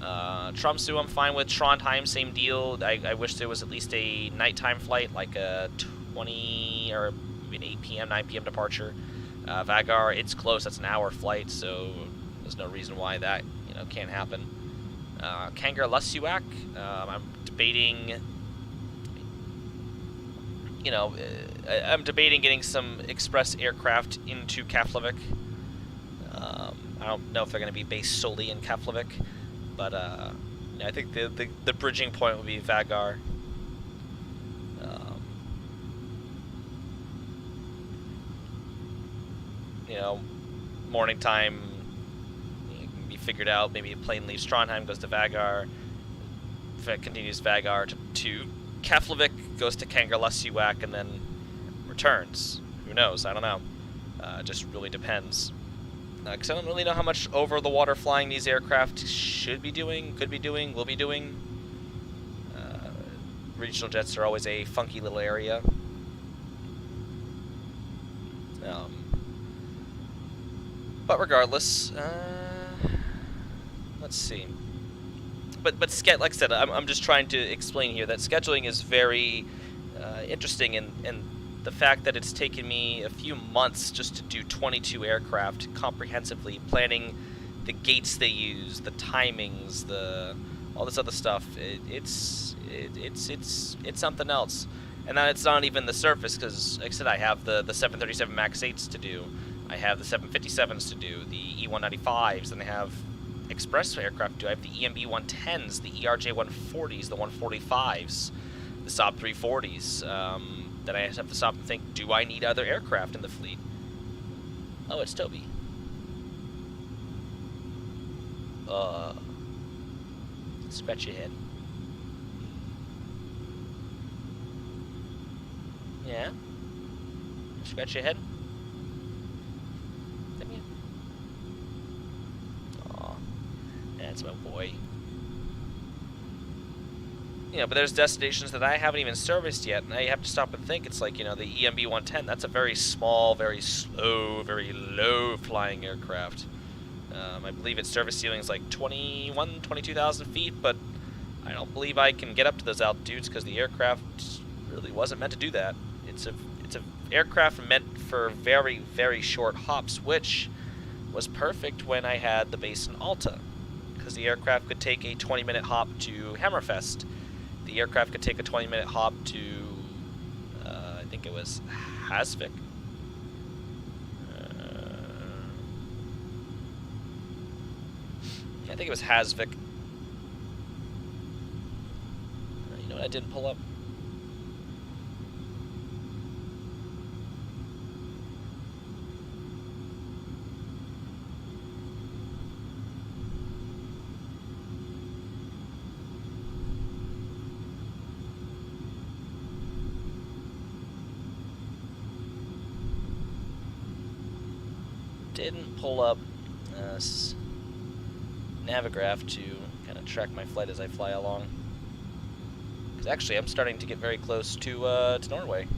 Tromsø, I'm fine with. Trondheim, same deal. I wish there was at least a nighttime flight, like a 20 or maybe an 8 p.m., 9 p.m. departure. Vagar, it's close. That's an hour flight, so there's no reason why that can't happen. Kangerlussuaq, I'm debating. I'm debating getting some express aircraft into Keflavik. I don't know if they're going to be based solely in Keflavik, but I think the bridging point would be Vagar. Morning time can be figured out. Maybe a plane leaves Trondheim, goes to Vagar, continues Vagar to Keflavik, goes to Kangerlussuaq, and then returns. Who knows? I don't know. Just really depends. Because I don't really know how much over-the-water flying these aircraft should be doing, could be doing, will be doing. Regional jets are always a funky little area. But regardless, let's see. But like I said, I'm just trying to explain here that scheduling is very interesting, and the fact that it's taken me a few months just to do 22 aircraft comprehensively, planning the gates they use, the timings, all this other stuff. It's something else. And then it's not even the surface, because like I said, I have the 737 MAX 8s to do. I have the 757s to do, the E195s, and I have express aircraft to do. I have the EMB 110s, the ERJ 140s, the 145s, the Saab 340s. That I have to stop and think, do I need other aircraft in the fleet? Oh, it's Toby. Scratch your head. Yeah? Scratch your head? Come here. Aw. That's my boy. But there's destinations that I haven't even serviced yet, and I have to stop and think. It's like, the EMB 110, that's a very small, very slow, very low flying aircraft. I believe its service ceiling is like 22,000 feet, but I don't believe I can get up to those altitudes because the aircraft really wasn't meant to do that. It's a aircraft meant for very, very short hops, which was perfect when I had the base in Alta, because the aircraft could take a 20-minute hop to Hammerfest. The aircraft could take a 20-minute hop to, I think it was Hasvik. I think it was Hasvik. You know what I didn't pull up? Didn't pull up Navigraph to kind of track my flight as I fly along. Because actually, I'm starting to get very close to Norway.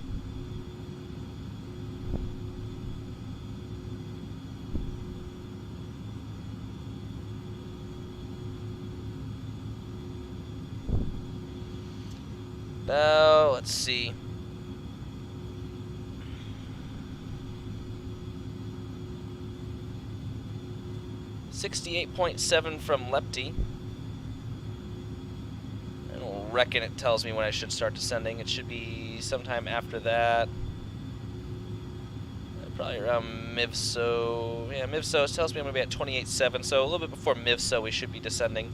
About, let's see. .7 from Lepti. I don't reckon it tells me when I should start descending. It should be sometime after that. Probably around Mivso. Yeah, Mivso tells me I'm going to be at 28.7, so a little bit before Mivso we should be descending.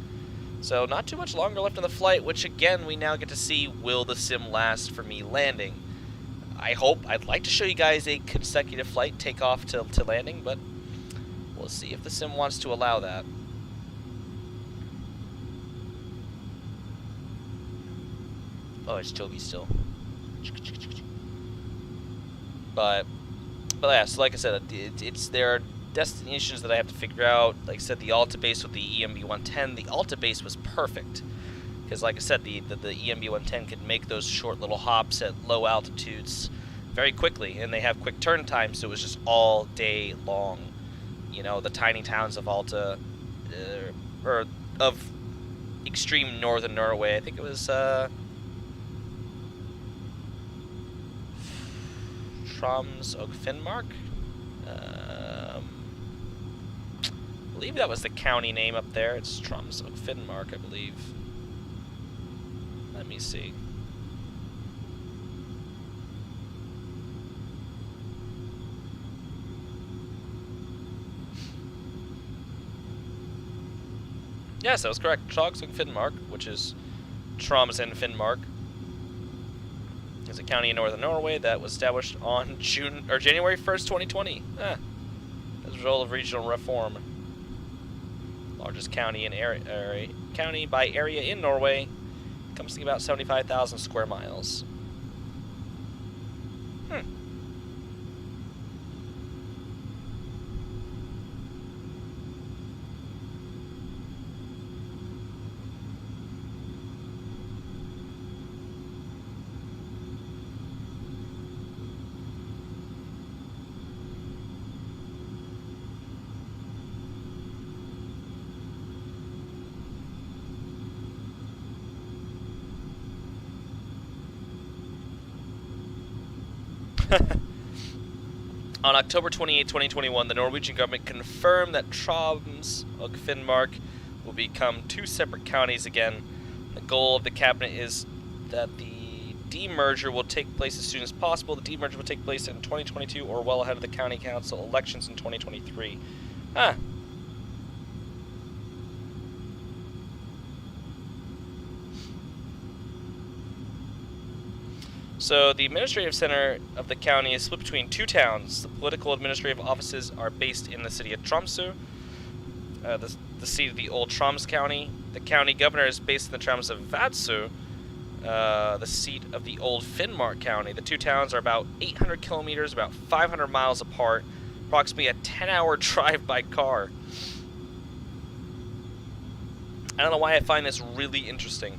So not too much longer left in the flight, which again we now get to see, will the sim last for me landing. I'd like to show you guys a consecutive flight, takeoff to landing, but we'll see if the sim wants to allow that. Oh, it's Toby still. But yeah, so like I said, there are destinations that I have to figure out. Like I said, the Alta base with the EMB-110, the Alta base was perfect. Because like I said, the EMB-110 could make those short little hops at low altitudes very quickly, and they have quick turn times, so it was just all day long. You know, the tiny towns of Alta, or of extreme northern Norway. I think it was Troms og Finnmark. I believe that was the county name up there. It's Troms og Finnmark, I believe. Let me see. Yes, that was correct. Troms og Finnmark, which is Troms and Finnmark, is a county in northern Norway that was established on January 1st, 2020. As a result of regional reform. Largest county county by area in Norway, comes to about 75,000 square miles. On October 28, 2021, the Norwegian government confirmed that Troms og Finnmark will become two separate counties again. The goal of the cabinet is that the demerger will take place as soon as possible. The demerger will take place in 2022 or well ahead of the county council elections in 2023. So the administrative center of the county is split between two towns. The political administrative offices are based in the city of Tromsø, the seat of the old Troms County. The county governor is based in the towns of Vadsø, the seat of the old Finnmark County. The two towns are about 800 kilometers, about 500 miles apart, approximately a 10-hour drive by car. I don't know why I find this really interesting.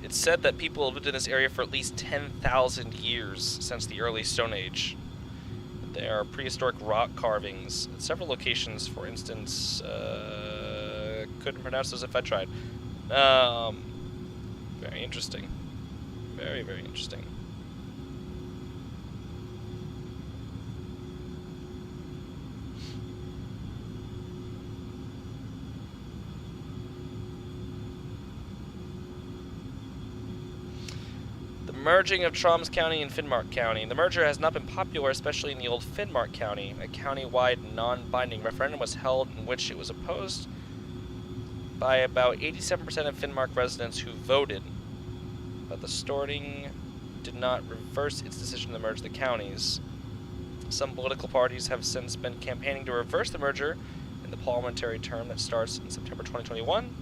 It's said that people have lived in this area for at least 10,000 years since the early Stone Age. There are prehistoric rock carvings at several locations. For instance, couldn't pronounce those if I tried. Very interesting. Very, very interesting. The merging of Troms County and Finnmark County. The merger has not been popular, especially in the old Finnmark County. A county-wide non-binding referendum was held in which it was opposed by about 87% of Finnmark residents who voted, but the Storting did not reverse its decision to merge the counties. Some political parties have since been campaigning to reverse the merger in the parliamentary term that starts in September 2021.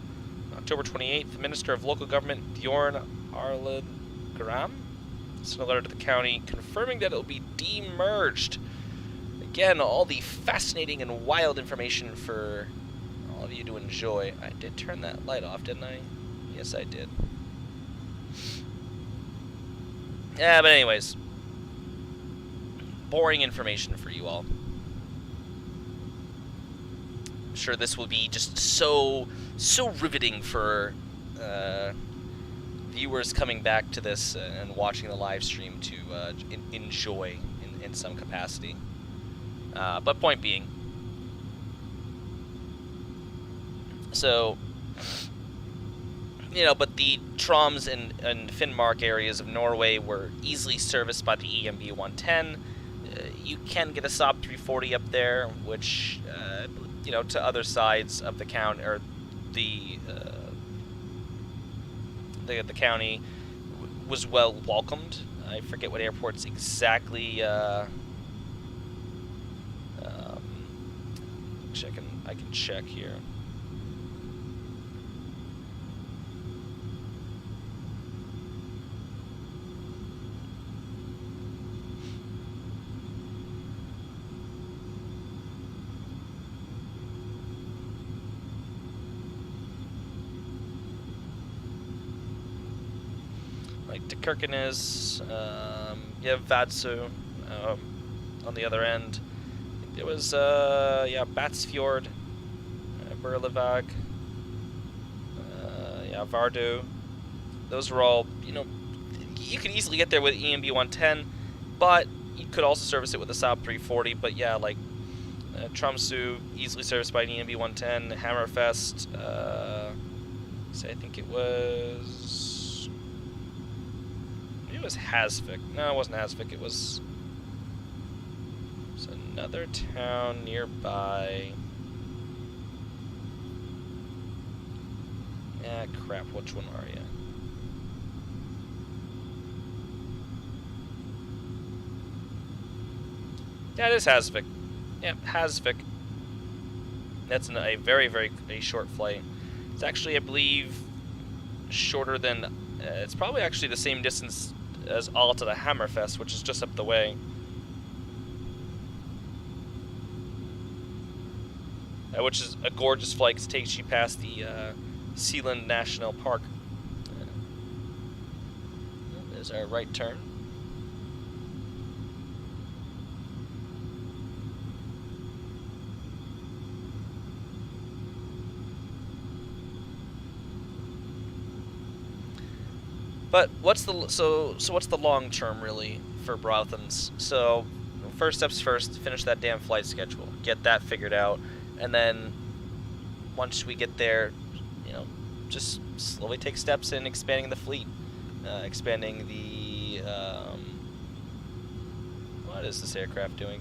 On October 28th, the Minister of Local Government, Bjorn Arled Graham, sent a letter to the county confirming that it will be demerged. Again, all the fascinating and wild information for all of you to enjoy. I did turn that light off, didn't I? Yes, I did. Yeah, but anyways, boring information for you all. I'm sure this will be just so riveting for viewers coming back to this and watching the live stream to enjoy in some capacity. But point being, so, but the Troms and Finnmark areas of Norway were easily serviced by the EMB 110. You can get a Saab 340 up there, which, to other sides of the county, or the county, was well welcomed. I forget what airports exactly. I can check here. Like Kirkenes, Vadsø, on the other end. I think there was, Batsfjord, Burlevag, Vardø. Those were all, you could easily get there with EMB 110, but you could also service it with a Saab 340. But yeah, like Tromsø, easily serviced by an EMB 110. Hammerfest, I think it was Hasvik. No, it wasn't Hasvik. It was another town nearby. Ah, crap. Which one are you? Yeah, it is Hasvik. Yeah, Hasvik. That's a very, very short flight. It's actually, I believe, shorter than... it's probably actually the same distance as Alta to Hammerfest, which is just up the way. Which is a gorgeous flight because it takes you past the Sealand National Park. There's our right turn. But what's the what's the long term really for Brothens? So first steps first, finish that damn flight schedule, get that figured out, and then once we get there, just slowly take steps in expanding the fleet, expanding the what is this aircraft doing?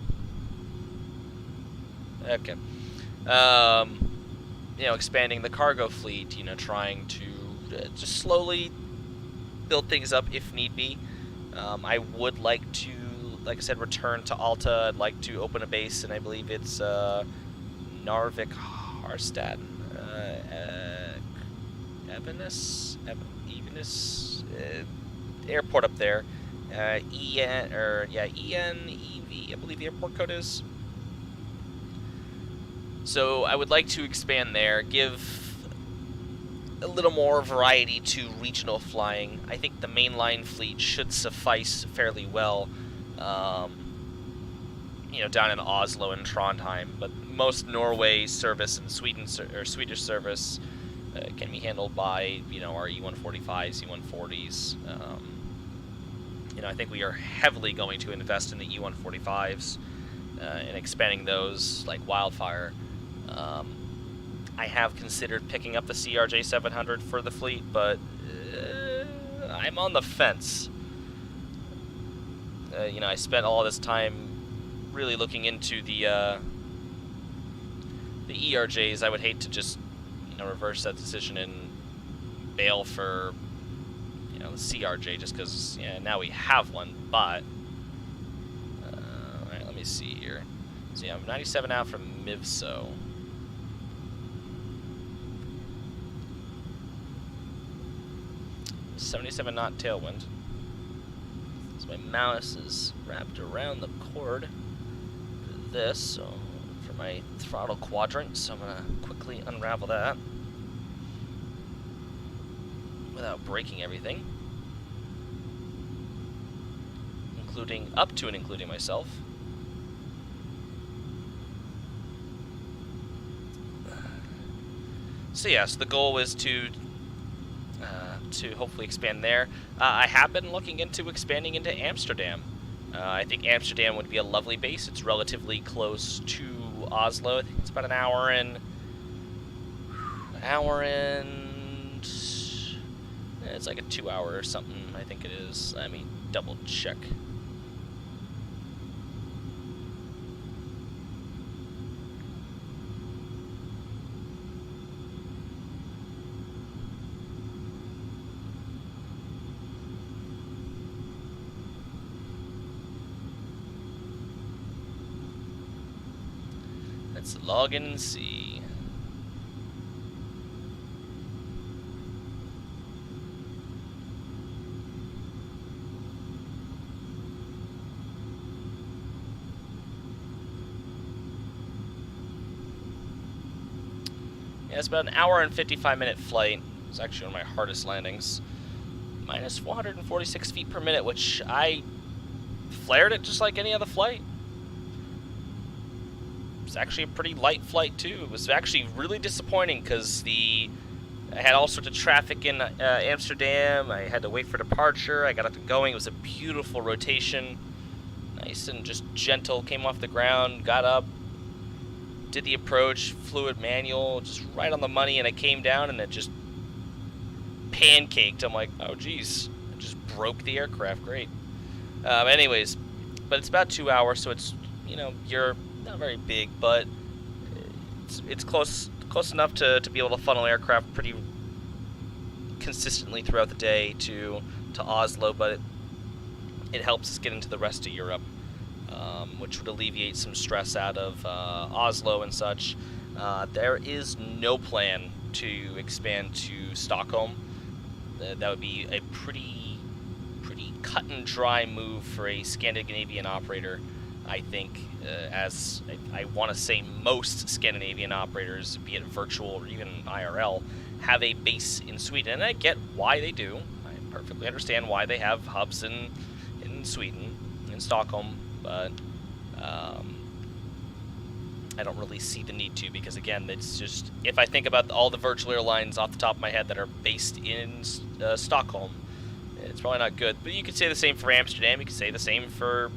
Okay, expanding the cargo fleet, trying to just slowly build things up if need be. I would like to, like I said, return to Alta. I'd like to open a base, and I believe it's Narvik Harstad, Evenus, airport up there. ENEV, I believe the airport code is. So I would like to expand there, give a little more variety to regional flying. I think the mainline fleet should suffice fairly well. down in Oslo and Trondheim, but most Norway service and Swedish service can be handled by our E145s, E140s. I think we are heavily going to invest in the E145s and expanding those like wildfire. I have considered picking up the CRJ 700 for the fleet, but I'm on the fence. I spent all this time really looking into the ERJs. I would hate to just reverse that decision and bail for the CRJ just because now we have one. But all right, let me see here. So I'm 97 out from Mivso. .77 knot tailwind. So my mouse is wrapped around the cord for this, so for my throttle quadrant, so I'm gonna quickly unravel that without breaking everything, up to and including myself. So yes, the goal is to hopefully expand there. I have been looking into expanding into Amsterdam. I think Amsterdam would be a lovely base. It's relatively close to Oslo. I think it's about an hour and it's like a 2 hour or something, I think it is. Let me double check. Let's log in and see. Yeah, it's about an hour and 55-minute flight. It's actually one of my hardest landings. Minus 446 feet per minute, which I flared it just like any other flight. It's actually a pretty light flight too. It was actually really disappointing because I had all sorts of traffic in Amsterdam. I had to wait for departure. I got up and going. It was a beautiful rotation, nice and just gentle. Came off the ground, got up, did the approach, fluid manual, just right on the money, and it came down and it just pancaked. I'm like, oh geez, it just broke the aircraft. Great. Anyways, but it's about 2 hours, so it's you're not very big, but it's close enough to be able to funnel aircraft pretty consistently throughout the day to Oslo, but it helps us get into the rest of Europe, which would alleviate some stress out of Oslo and such. There is no plan to expand to Stockholm. That would be a pretty cut and dry move for a Scandinavian operator. I think, as I want to say, most Scandinavian operators, be it virtual or even IRL, have a base in Sweden, and I get why they do. I perfectly understand why they have hubs in Sweden, in Stockholm, but I don't really see the need to, because again, it's just, if I think about all the virtual airlines off the top of my head that are based in Stockholm, it's probably not good. But you could say the same for Amsterdam. You could say the same for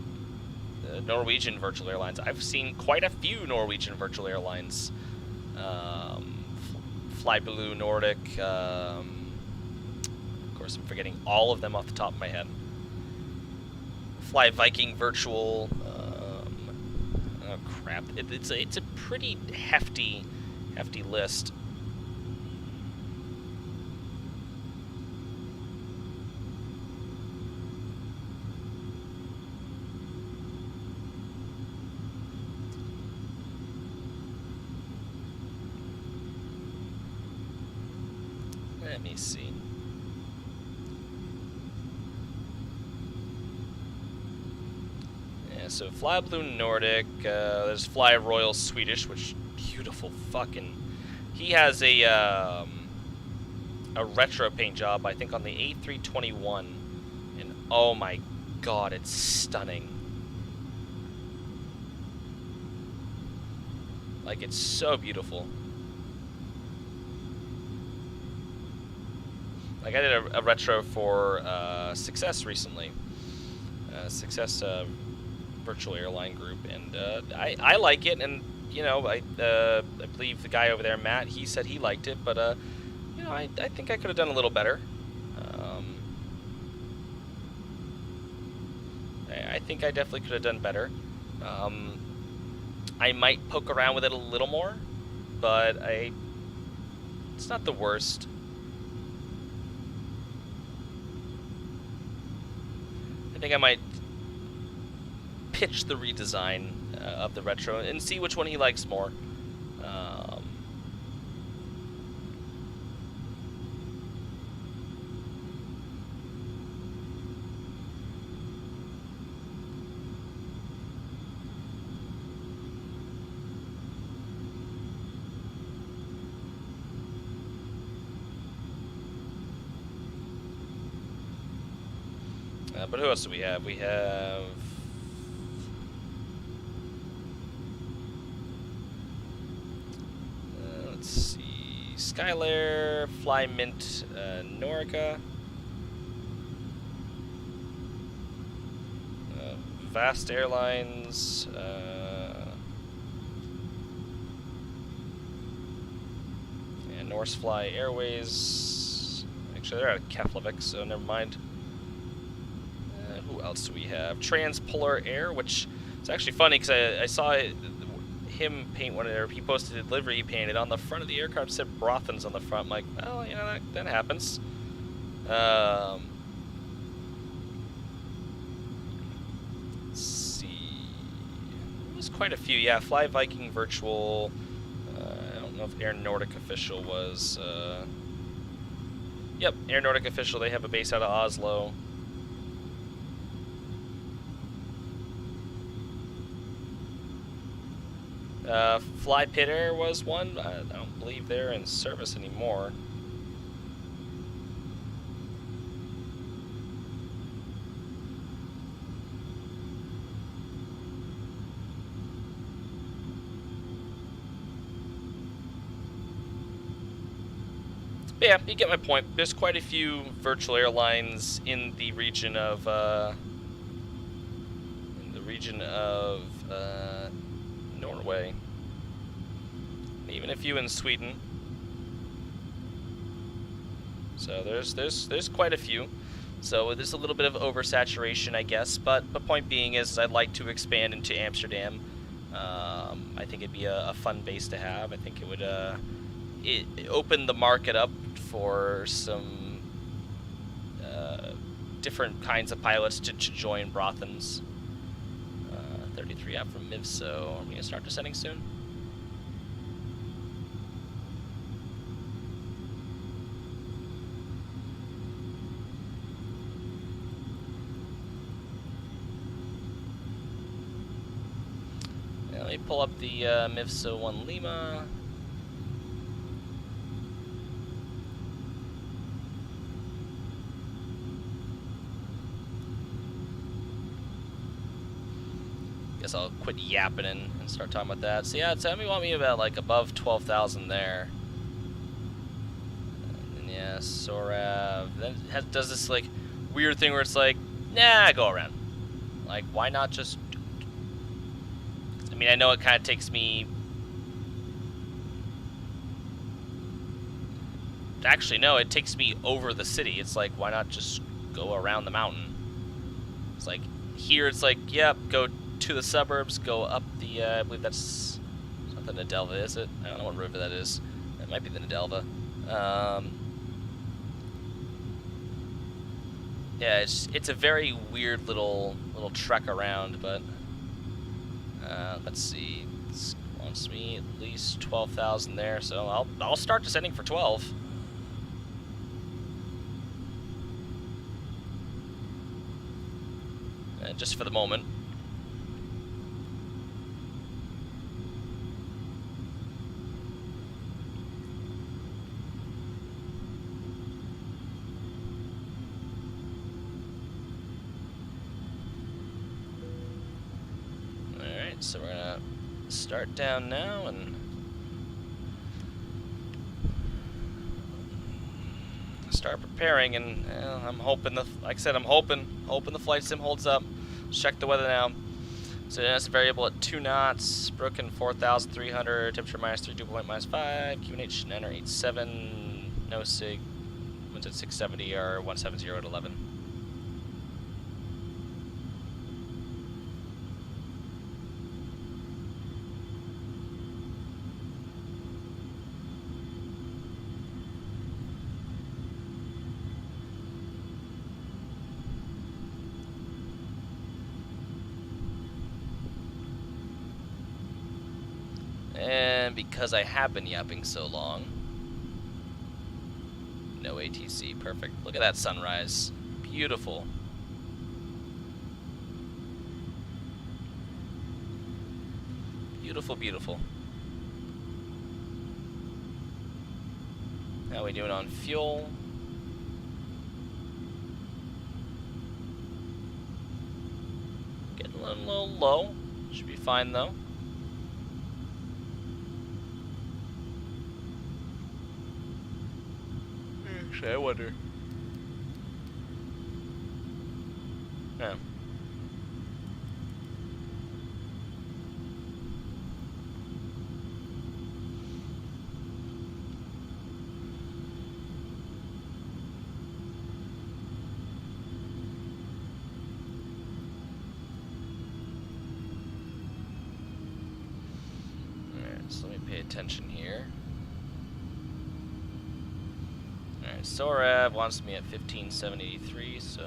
Norwegian virtual airlines. I've seen quite a few Norwegian virtual airlines. Fly Blue, Nordic. Of course, I'm forgetting all of them off the top of my head. Fly Viking virtual. Oh crap! It's a pretty hefty list. Let me see. Yeah, so Fly Blue Nordic, there's Fly Royal Swedish, which beautiful fucking. He has a retro paint job, I think, on the A321, and oh my god, it's stunning. Like, it's so beautiful. Like, I did a retro for Success recently. Success virtual airline group, and I like it, and you know, I believe the guy over there, Matt, he said he liked it, but you know, I think I could have done a little better. I think I definitely could have done better. I might poke around with it a little more, but it's not the worst. I think I might pitch the redesign of the retro and see which one he likes more. But who else do we have? We have... let's see... Skylair, Flymint, Norica. Vast Airlines, and Norsefly Airways. Actually, they're out of Keflavik, so never mind. Who else do we have? Transpolar Air, which is actually funny because I saw him paint one of their. He posted a delivery he painted on the front of the aircraft. It said Brothans on the front. I'm like, well, you know, that happens. Let's see. There's quite a few. Yeah, Fly Viking Virtual. I don't know if Air Nordic Official was. Yep, Air Nordic Official. They have a base out of Oslo. Fly Pit Air was one. I don't believe they're in service anymore. But yeah, you get my point. There's quite a few virtual airlines in the region of Norway. Even a few in Sweden. So there's quite a few. So there's a little bit of oversaturation, I guess. But the point being is I'd like to expand into Amsterdam. I think it'd be a fun base to have. I think it would it open the market up for some different kinds of pilots to join Brothans. 33 out from Mivso. Are we gonna start descending soon? Let me pull up the Mivso 1 Lima. Guess I'll quit yapping and start talking about that. So yeah, tell me, want me about like above 12,000 there. And then yeah, Sorav. Then it does this like weird thing where it's like, nah, go around. Like, why not just? I mean, I know it kind of takes me. Actually, no, it takes me over the city. It's like, why not just go around the mountain? It's like here, it's like, yep, go to the suburbs, go up the, I believe that's not the Nadelva, is it? I don't know what river that is. It might be the Nadelva. Yeah, it's a very weird little trek around, but let's see. It wants me at least 12,000 there, so I'll start descending for 12. Just for the moment. So we're gonna start down now and start preparing. And I'm hoping like I said, I'm hoping the flight sim holds up. Let's check the weather now. So that's variable at 2 knots, broken 4,300, temperature minus 3, dew point minus 5, QNH 987, no sig, winds at 670 or 170 at 11. And because I have been yapping so long, no ATC, perfect. Look at that sunrise, beautiful. Beautiful, beautiful. How we doing on fuel? Getting a little low, should be fine though. Actually, I wonder. No. Alright, so let me pay attention here. Alright, Sorav wants me at 15,783, so...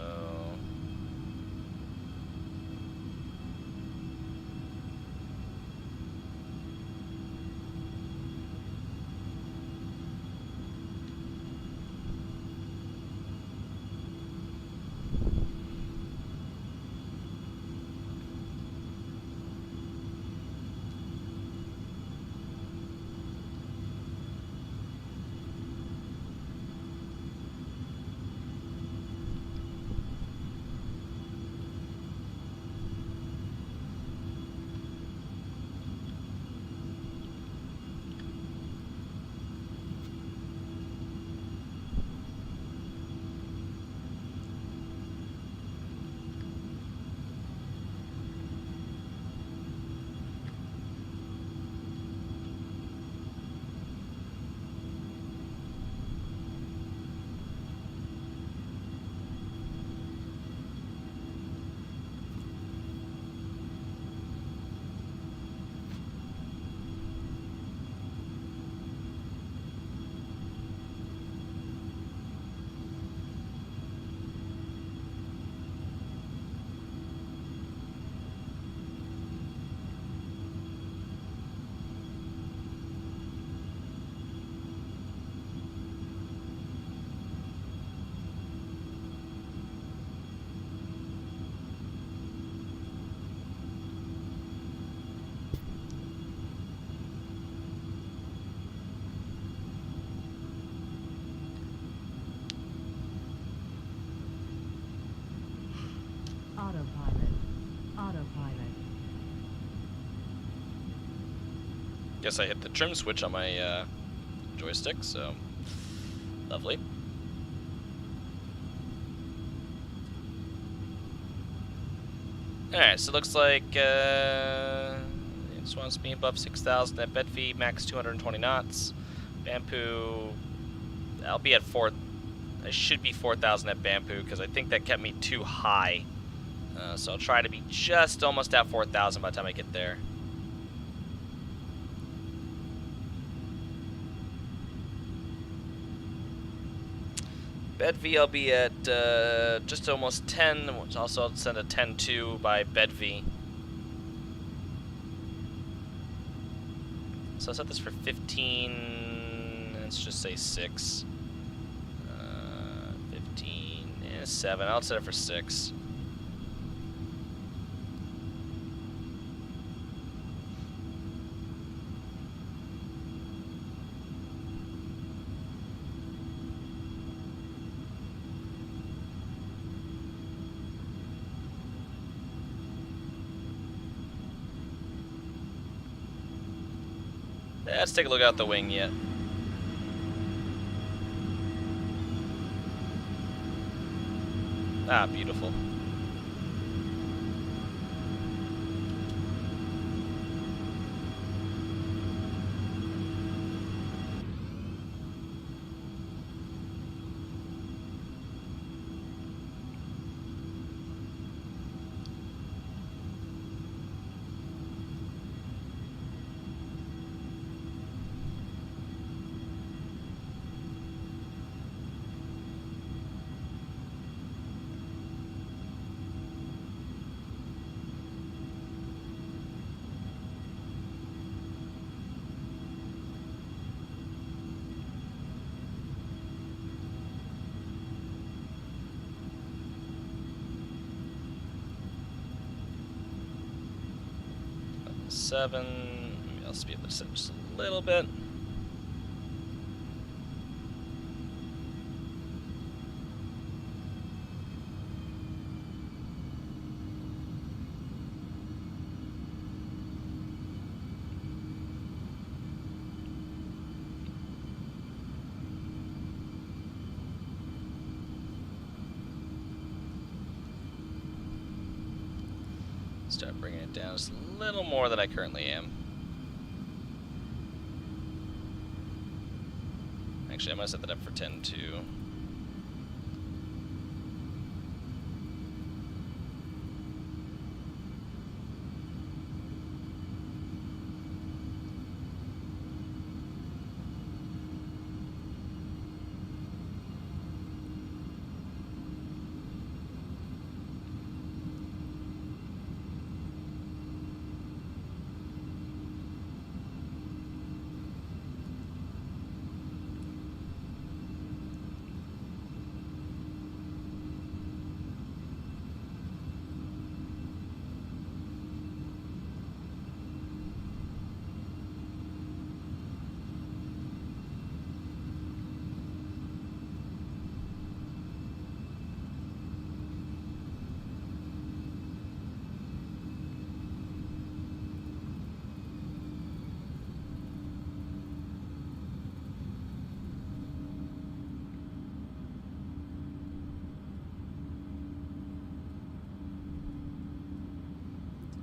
Autopilot. Autopilot. Guess I hit the trim switch on my joystick, so lovely. Alright, so it looks like it just wants me above 6,000 at bed feed, max 220 knots. Bampu, I'll be at 4, I should be 4,000 at Bampu because I think that kept me too high. So I'll try to be just almost at 4,000 by the time I get there. Bedv I'll be at just almost 10, which also I'll send a 10-2 by Bedv. So I'll set this for 15, let's just say 6. 15, 7, I'll set it for 6. Let's take a look out the wing yet. Ah, beautiful. Seven. Maybe I'll speed this up just a little bit. Start bringing it down just a little more than I currently am. Actually, I might set that up for 10 too.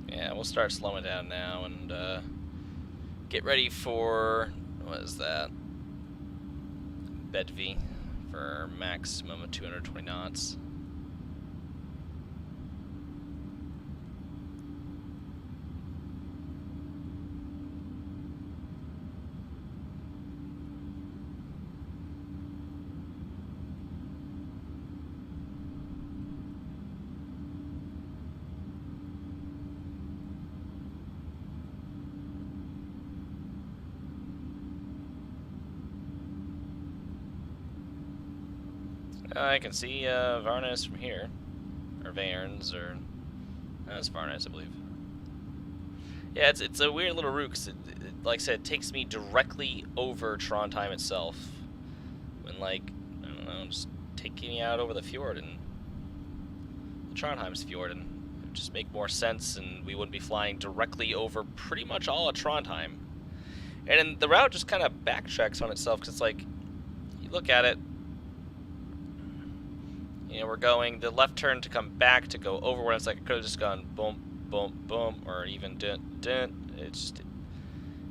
Yeah, we'll start slowing down now and get ready for, what is that? Bedv for maximum of 220 knots. I can see Varnes from here, or Vairns, or that's Varnes, I believe. Yeah, it's a weird little route because like I said, it takes me directly over Trondheim itself. When like I don't know, just taking me out over the fjord and the Trondheim's fjord, and it would just make more sense, and we wouldn't be flying directly over pretty much all of Trondheim. And then the route just kind of backtracks on itself because it's like you look at it. You know, we're going the left turn to come back to go over where it's like it could have just gone boom, boom, boom, or even dent, dent. It's just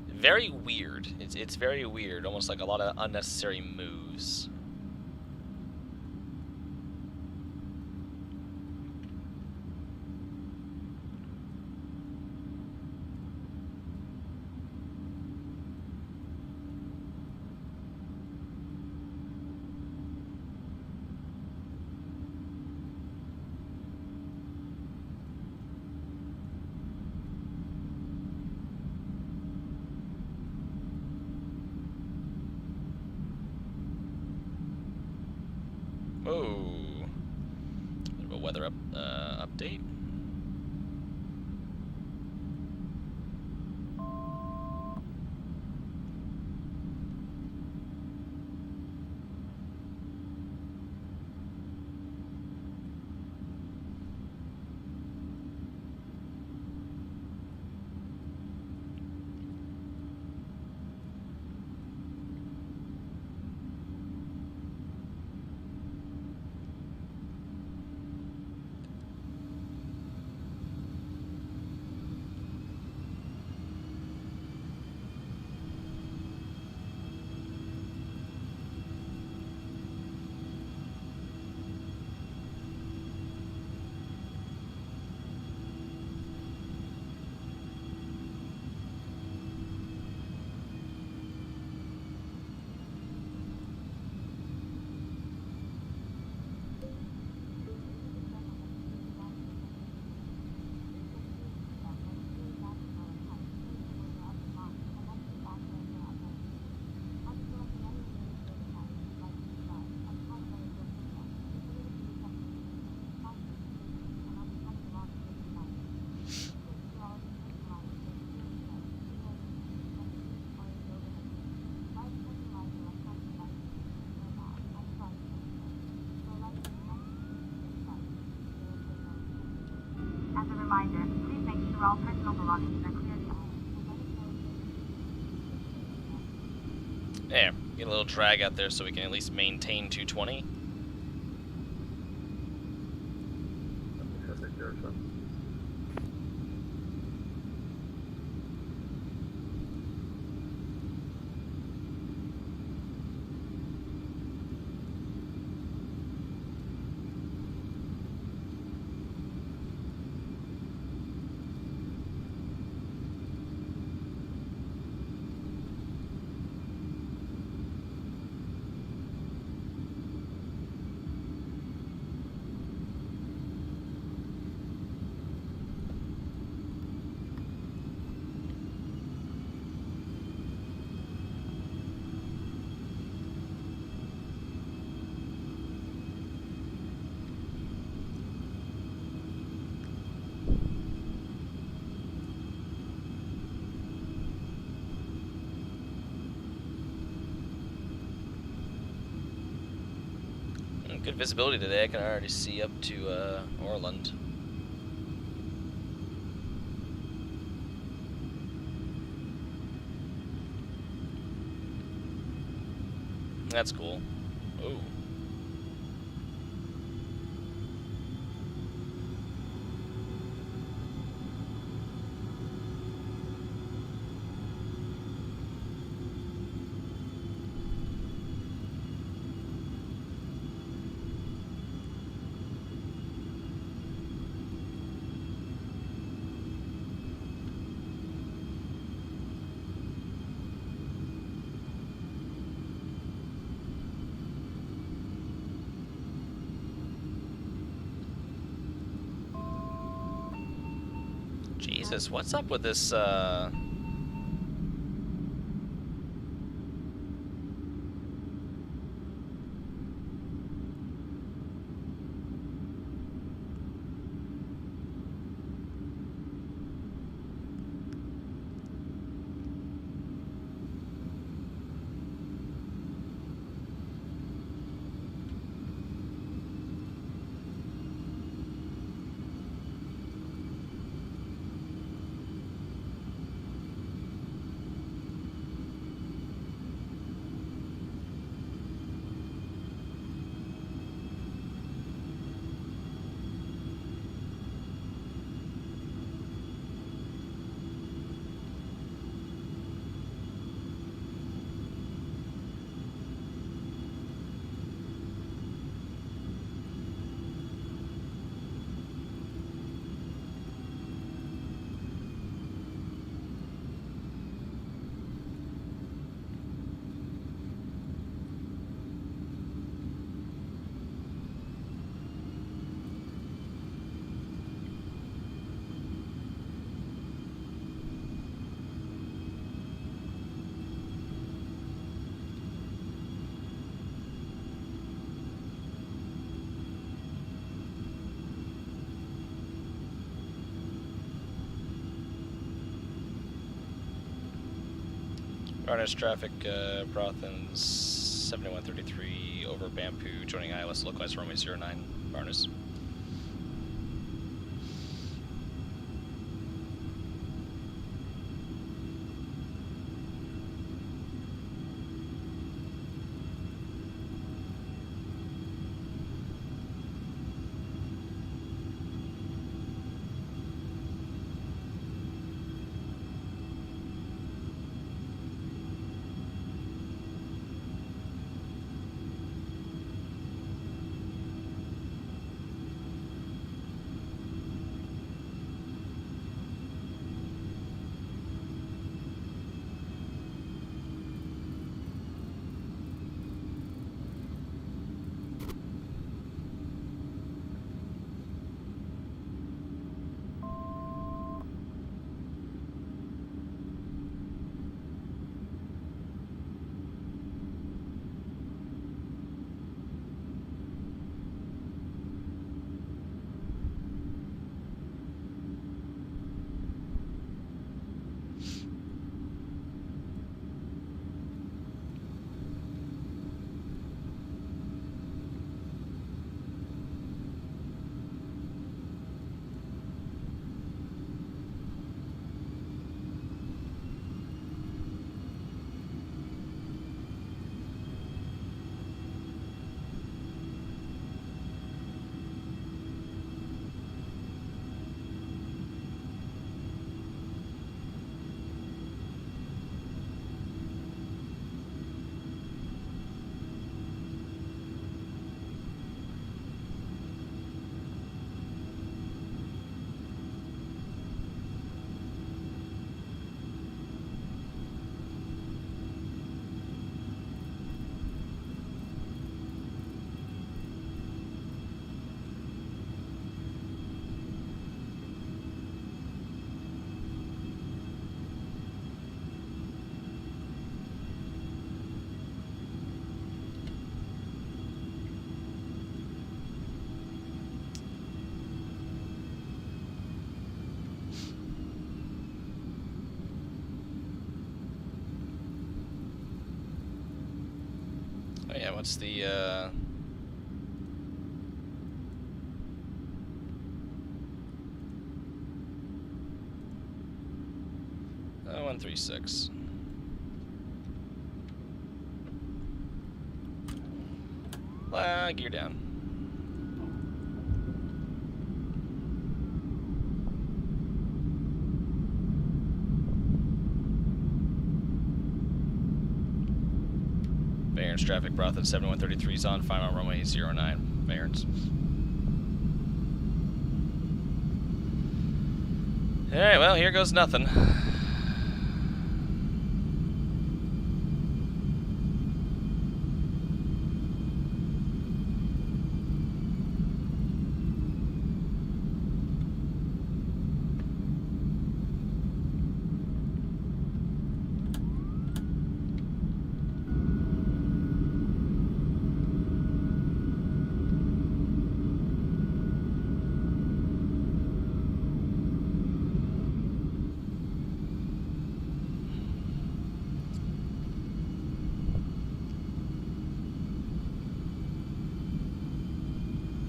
very weird. It's very weird, almost like a lot of unnecessary moves. Oh, bit of a weather update. reminder, please make sure all personal belongings are cleared. There, get a little drag out there so we can at least maintain 220. Perfect airtime. Good visibility today. I can already see up to Orland. That's cool. Ooh. Jesus, what's up with this, Barnes traffic, Brothens 7133 over Bamboo, joining ILS localized runway 09, Barnes. Oh yeah, what's the 136. Gear down. Barons traffic brought at 7133 is on, final runway 09. Barons. Alright, well, here goes nothing.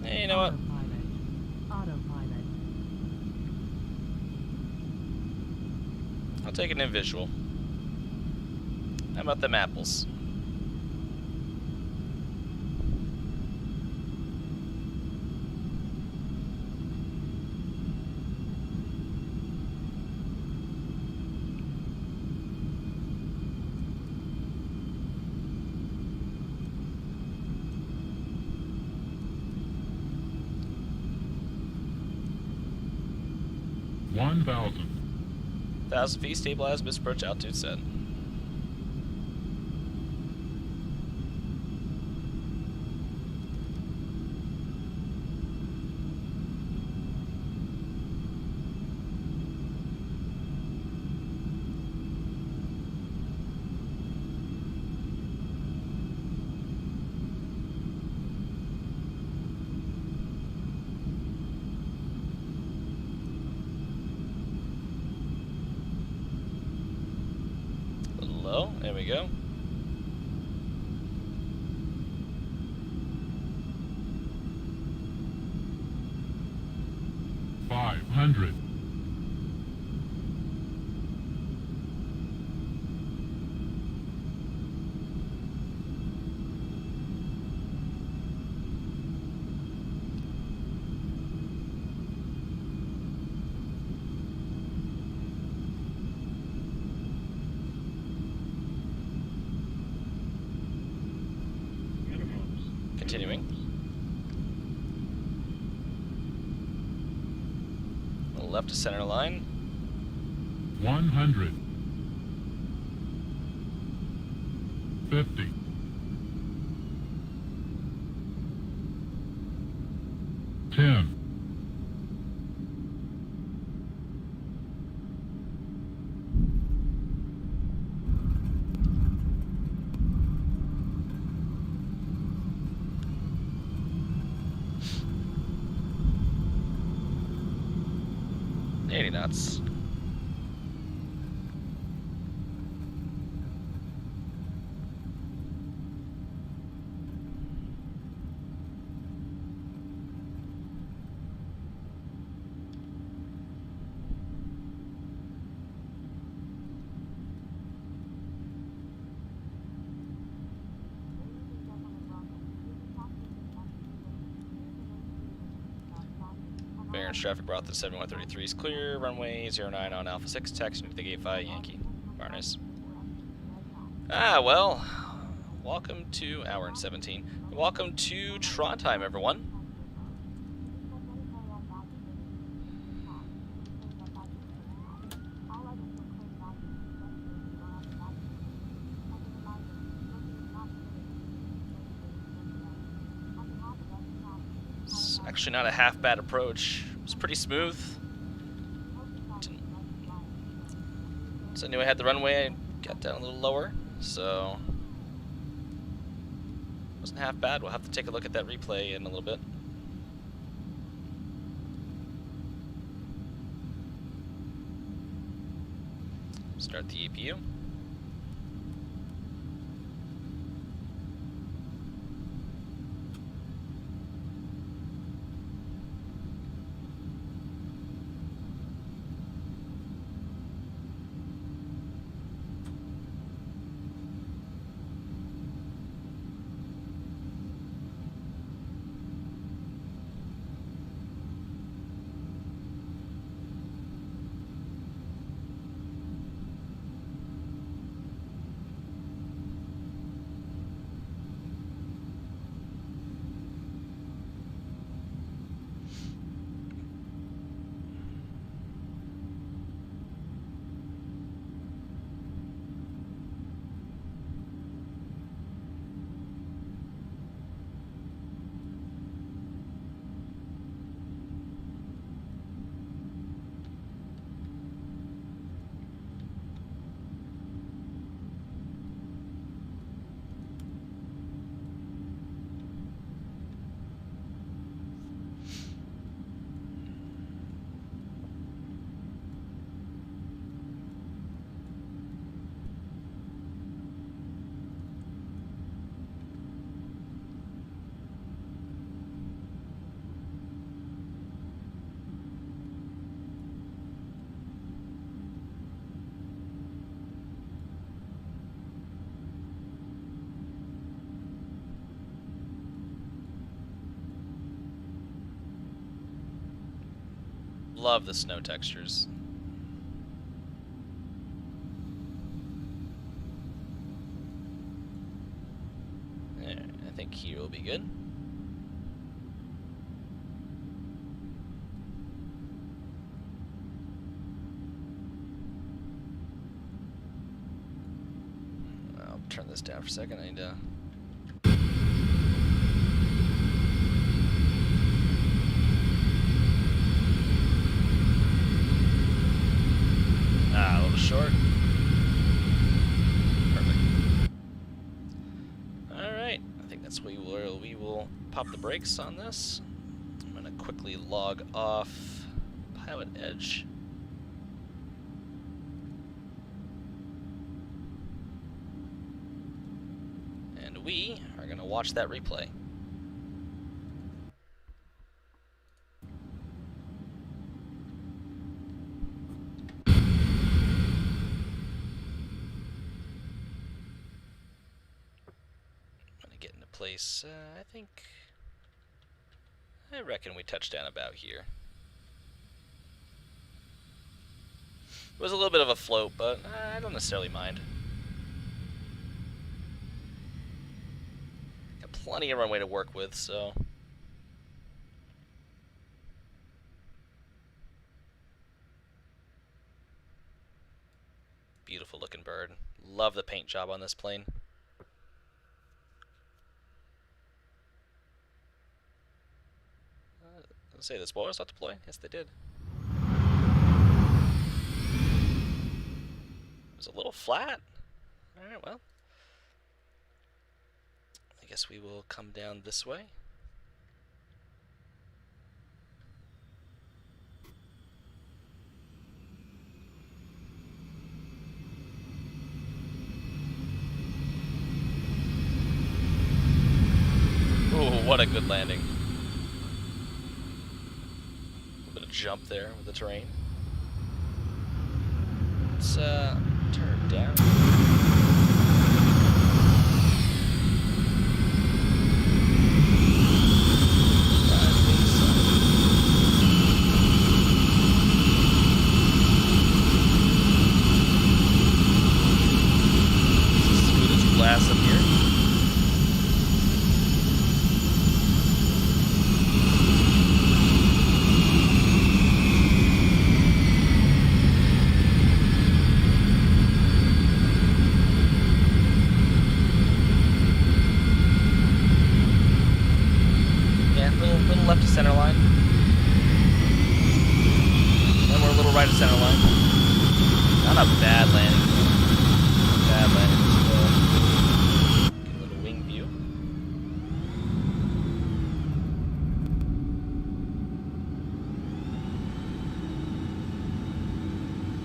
Hey, you know what? Autopilot. I'll take it in visual. How about them apples? One 1,000 feet, stabilized, misapproach, altitude set. Low, there we go. $500. Continuing. A little left to center line. 100. 50. 10. 80 knots. Barons traffic brought to 7133 is clear. Runway 09 on Alpha 6, taxiing to the Gate 5 Yankee. Harness. Ah, well. Welcome to hour and 17. Welcome to Trondheim, everyone. It's actually not a half bad approach. It's pretty smooth. So I knew I had the runway. I got down a little lower, so wasn't half bad. We'll have to take a look at that replay in a little bit. Start the EPU. Love the snow textures. There, I think here will be good. I'll turn this down for a second. I need to... a little short. Perfect. Alright, I think that's where we will pop the brakes on this. I'm going to quickly log off Pilot Edge. And we are going to watch that replay. Place, I reckon we touched down about here. It was a little bit of a float, but I don't necessarily mind. Got plenty of runway to work with, so... Beautiful looking bird. Love the paint job on this plane. Say the spoilers not deploy? Yes, they did. It was a little flat. Alright, well. I guess we will come down this way. Ooh, what a good landing. Jump there with the terrain. Let's turn it down. Smooth as glass up here. Left to center line. Then we're a little right to center line. Not a bad landing. Bad landing. Get a little wing view.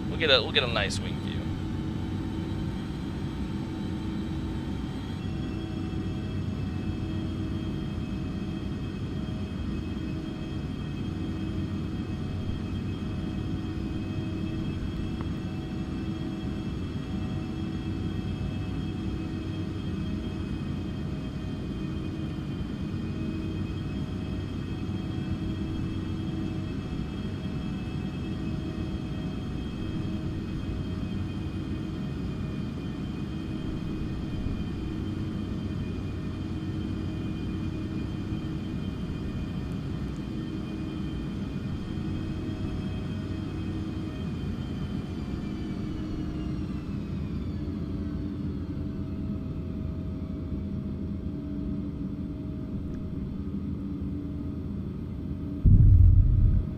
We'll get a nice wing view.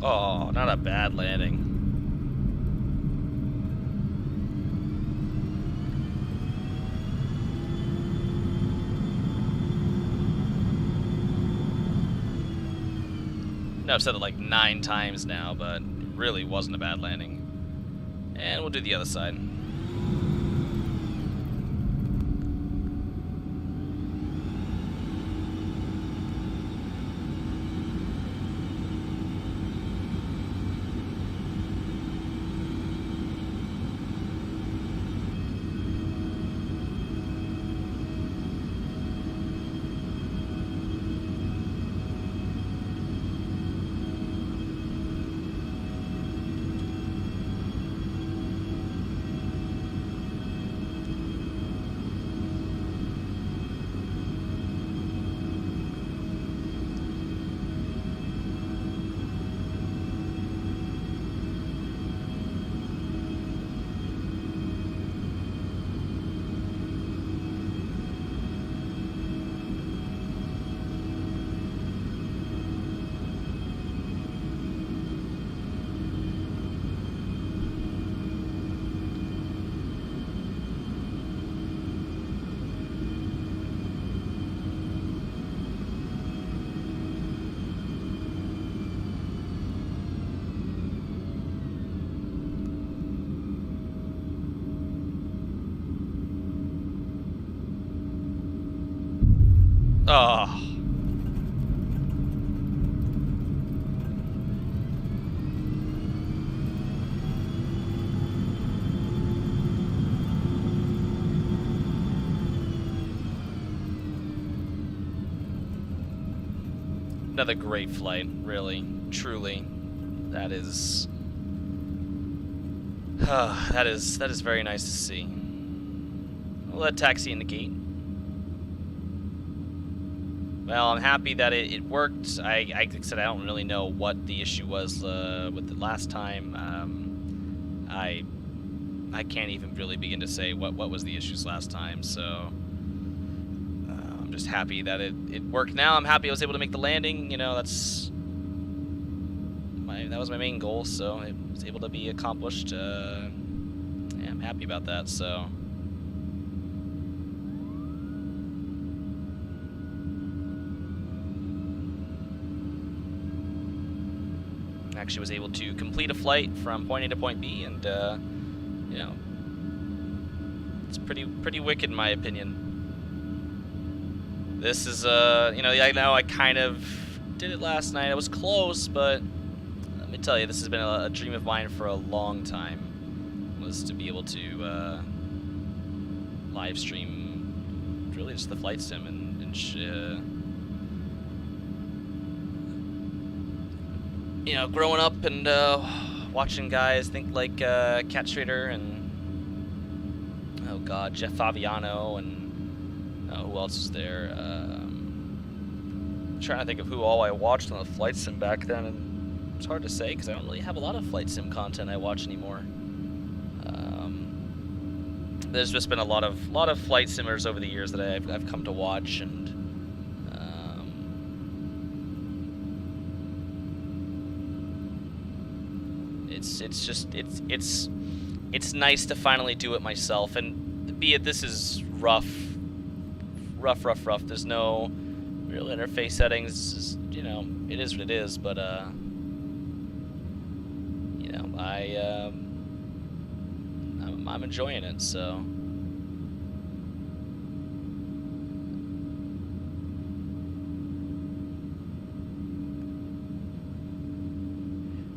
Oh, not a bad landing. I know I've said it like 9 times now, but it really wasn't a bad landing. And we'll do the other side. Oh. Another great flight, really, truly. That is, that is very nice to see. We'll let taxi in the gate. Well, I'm happy that it worked. I said I don't really know what the issue was with it last time. I can't even really begin to say what was the issues last time. So I'm just happy that it worked now. I'm happy I was able to make the landing. You know, that was my main goal. So it was able to be accomplished. Yeah, I'm happy about that. So. Actually was able to complete a flight from point A to point B, and you know, it's pretty wicked in my opinion. This is you know, I know I kind of did it last night. I was close, but let me tell you, this has been a dream of mine for a long time. Was to be able to live stream really just the flight sim and you know, growing up and watching guys think like Cat Schrader and, oh god, Jeff Favignano and who else was there? I'm trying to think of who all I watched on the flight sim back then, and it's hard to say because I don't really have a lot of flight sim content I watch anymore. There's just been a lot of flight simmers over the years that I've come to watch, and it's nice to finally do it myself, and be it this is rough. There's no real interface settings. You know, it is what it is. But you know, I'm enjoying it. So.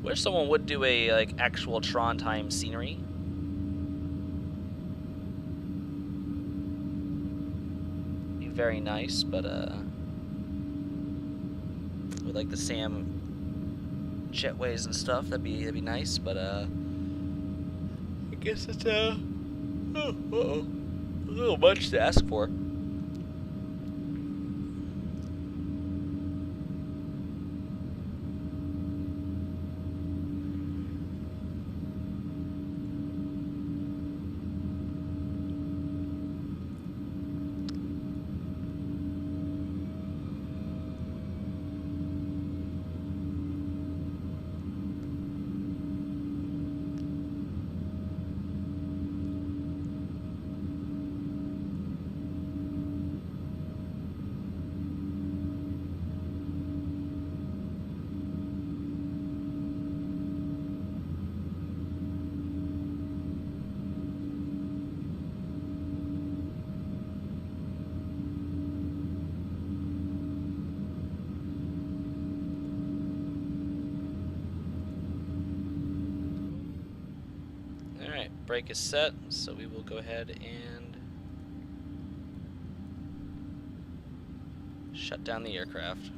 Wish someone would do a like actual Tron time scenery. Be very nice, but with like the Sam jetways and stuff, that'd be nice. But I guess it's a little much to ask for. Brake is set, so we will go ahead and shut down the aircraft.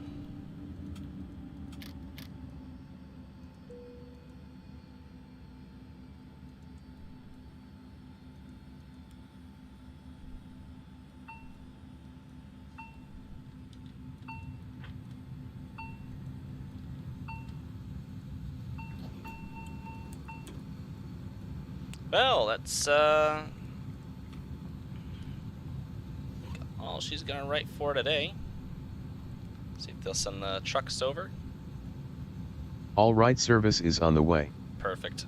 Well, that's all she's gonna write for today. See if they'll send the trucks over. All right, service is on the way. Perfect.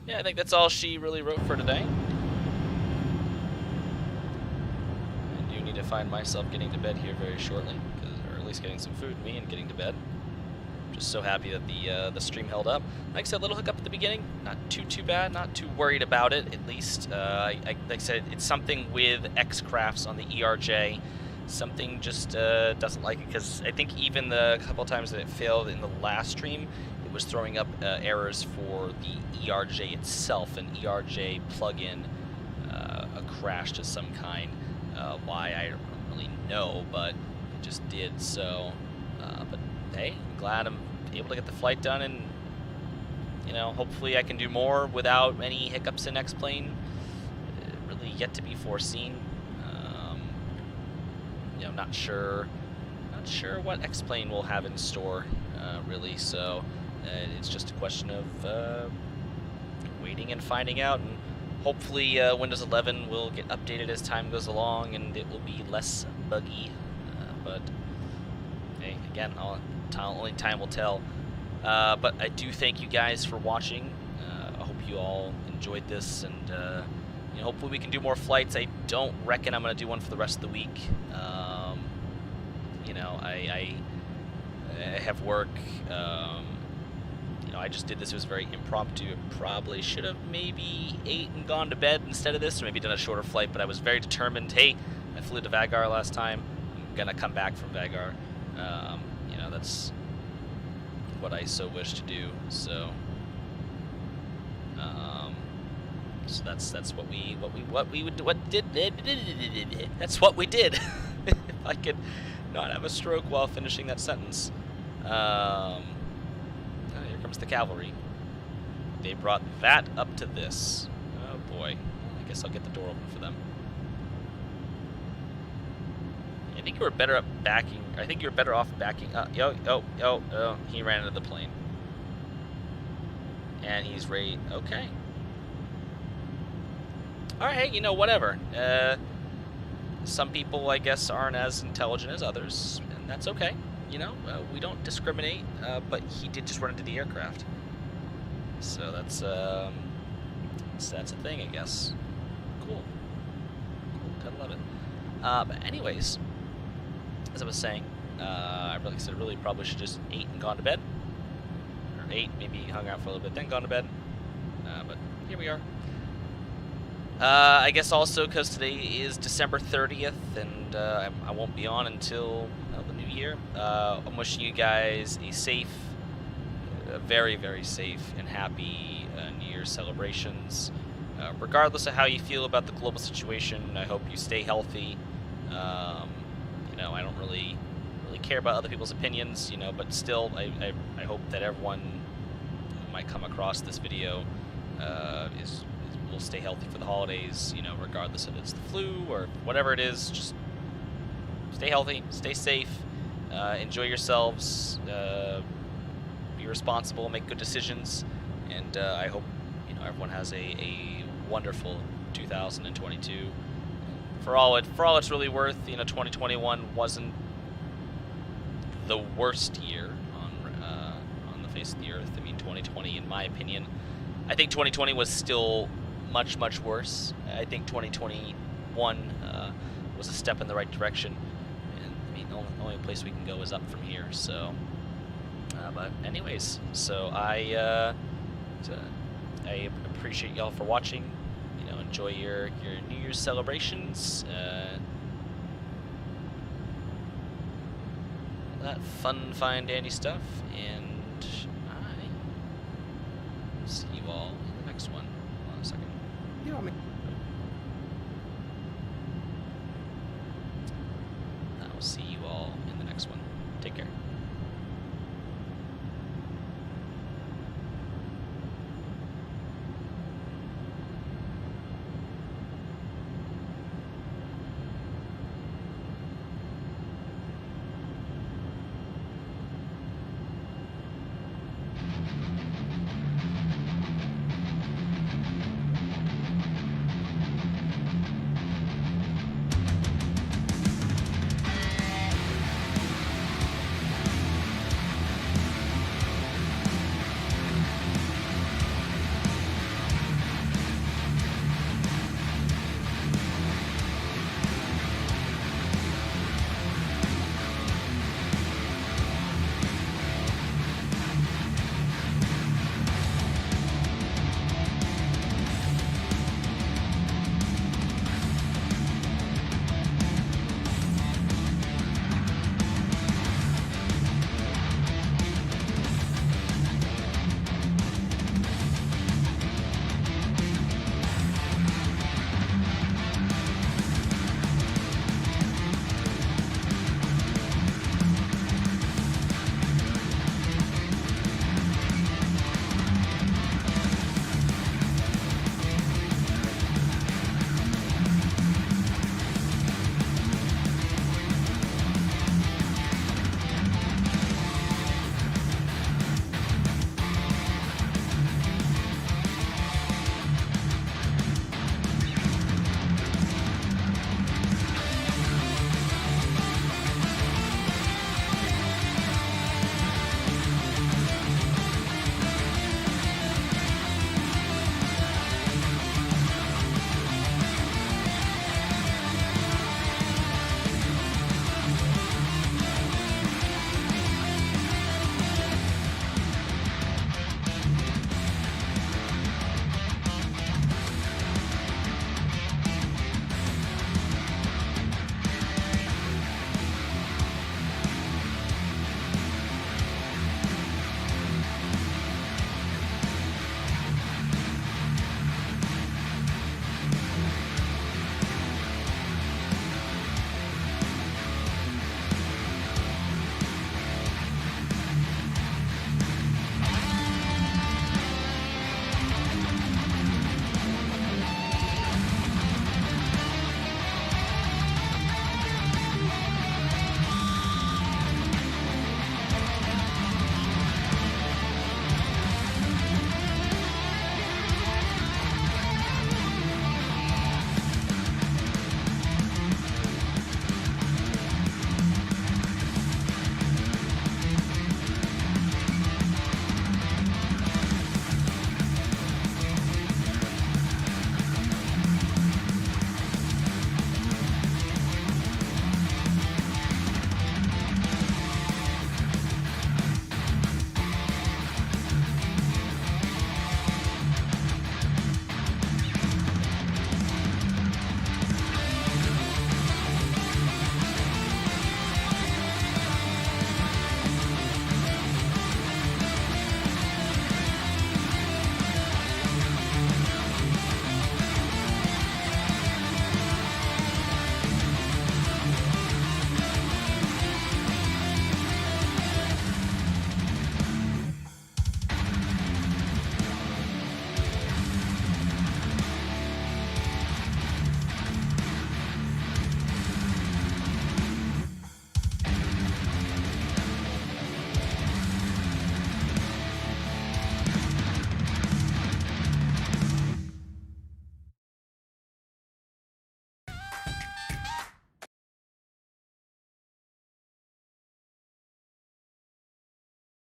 Yeah, I think that's all she really wrote for today. I do need to find myself getting to bed here very shortly, or at least getting some food in me and getting to bed. just so happy that the stream held up. Like I said, a little hiccup at the beginning, not too bad, not too worried about it at least. Like I said, it's something with X-Crafts on the ERJ. Something just doesn't like it, because I think even the couple times that it failed in the last stream, it was throwing up errors for the ERJ itself, an ERJ plugin, a crash of some kind. Why, I don't really know, but it just did. So, but hey, I'm glad I'm able to get the flight done, and you know, hopefully I can do more without any hiccups in X-Plane. Really yet to be foreseen. You know, not sure what X-Plane will have in store, really. So it's just a question of waiting and finding out, and hopefully Windows 11 will get updated as time goes along, and it will be less buggy. But hey, again, only time will tell. But I do thank you guys for watching. I hope you all enjoyed this, and you know, hopefully we can do more flights. I don't reckon I'm going to do one for the rest of the week. You know, I have work. You know, I just did this. It was very impromptu. I probably should have maybe ate and gone to bed instead of this, or maybe done a shorter flight, but I was very determined. Hey, I flew to Vagar last time. I'm going to come back from Vagar. You know, that's what I so wish to do. So so that's what we did. If I could not have a stroke while finishing that sentence. Oh, here comes the cavalry. They brought that up to this. Oh boy. I guess I'll get the door open for them. I think you were better off backing up. He ran into the plane. And he's ready. Okay. Alright, hey, you know, whatever. Some people, I guess, aren't as intelligent as others, and that's okay. You know, we don't discriminate, but he did just run into the aircraft. So that's a thing, I guess. Cool. Gotta love it. But anyways, as I was saying, I really probably should just ate and gone to bed. Or ate, maybe hung out for a little bit, then gone to bed. But here we are. I guess also because today is December 30th, and I won't be on until the new year. I'm wishing you guys a safe, very, very safe and happy New Year's celebrations. Regardless of how you feel about the global situation, I hope you stay healthy. You know, I don't really care about other people's opinions, you know, but still, I hope that everyone who might come across this video will stay healthy for the holidays, you know, regardless if it's the flu or whatever it is. Just stay healthy, stay safe, enjoy yourselves, be responsible, make good decisions, and I hope, you know, everyone has a wonderful 2022. For all it's really worth, you know, 2021 wasn't the worst year on the face of the earth. I mean, 2020, in my opinion, I think 2020 was still much worse. I think 2021 was a step in the right direction, and I mean, the only place we can go is up from here. So, but anyways, so I appreciate y'all for watching. You know, enjoy your New Year's celebrations. That fun, fine, dandy stuff, and I will see you all in the next one. Hold on a second. You know, I mean,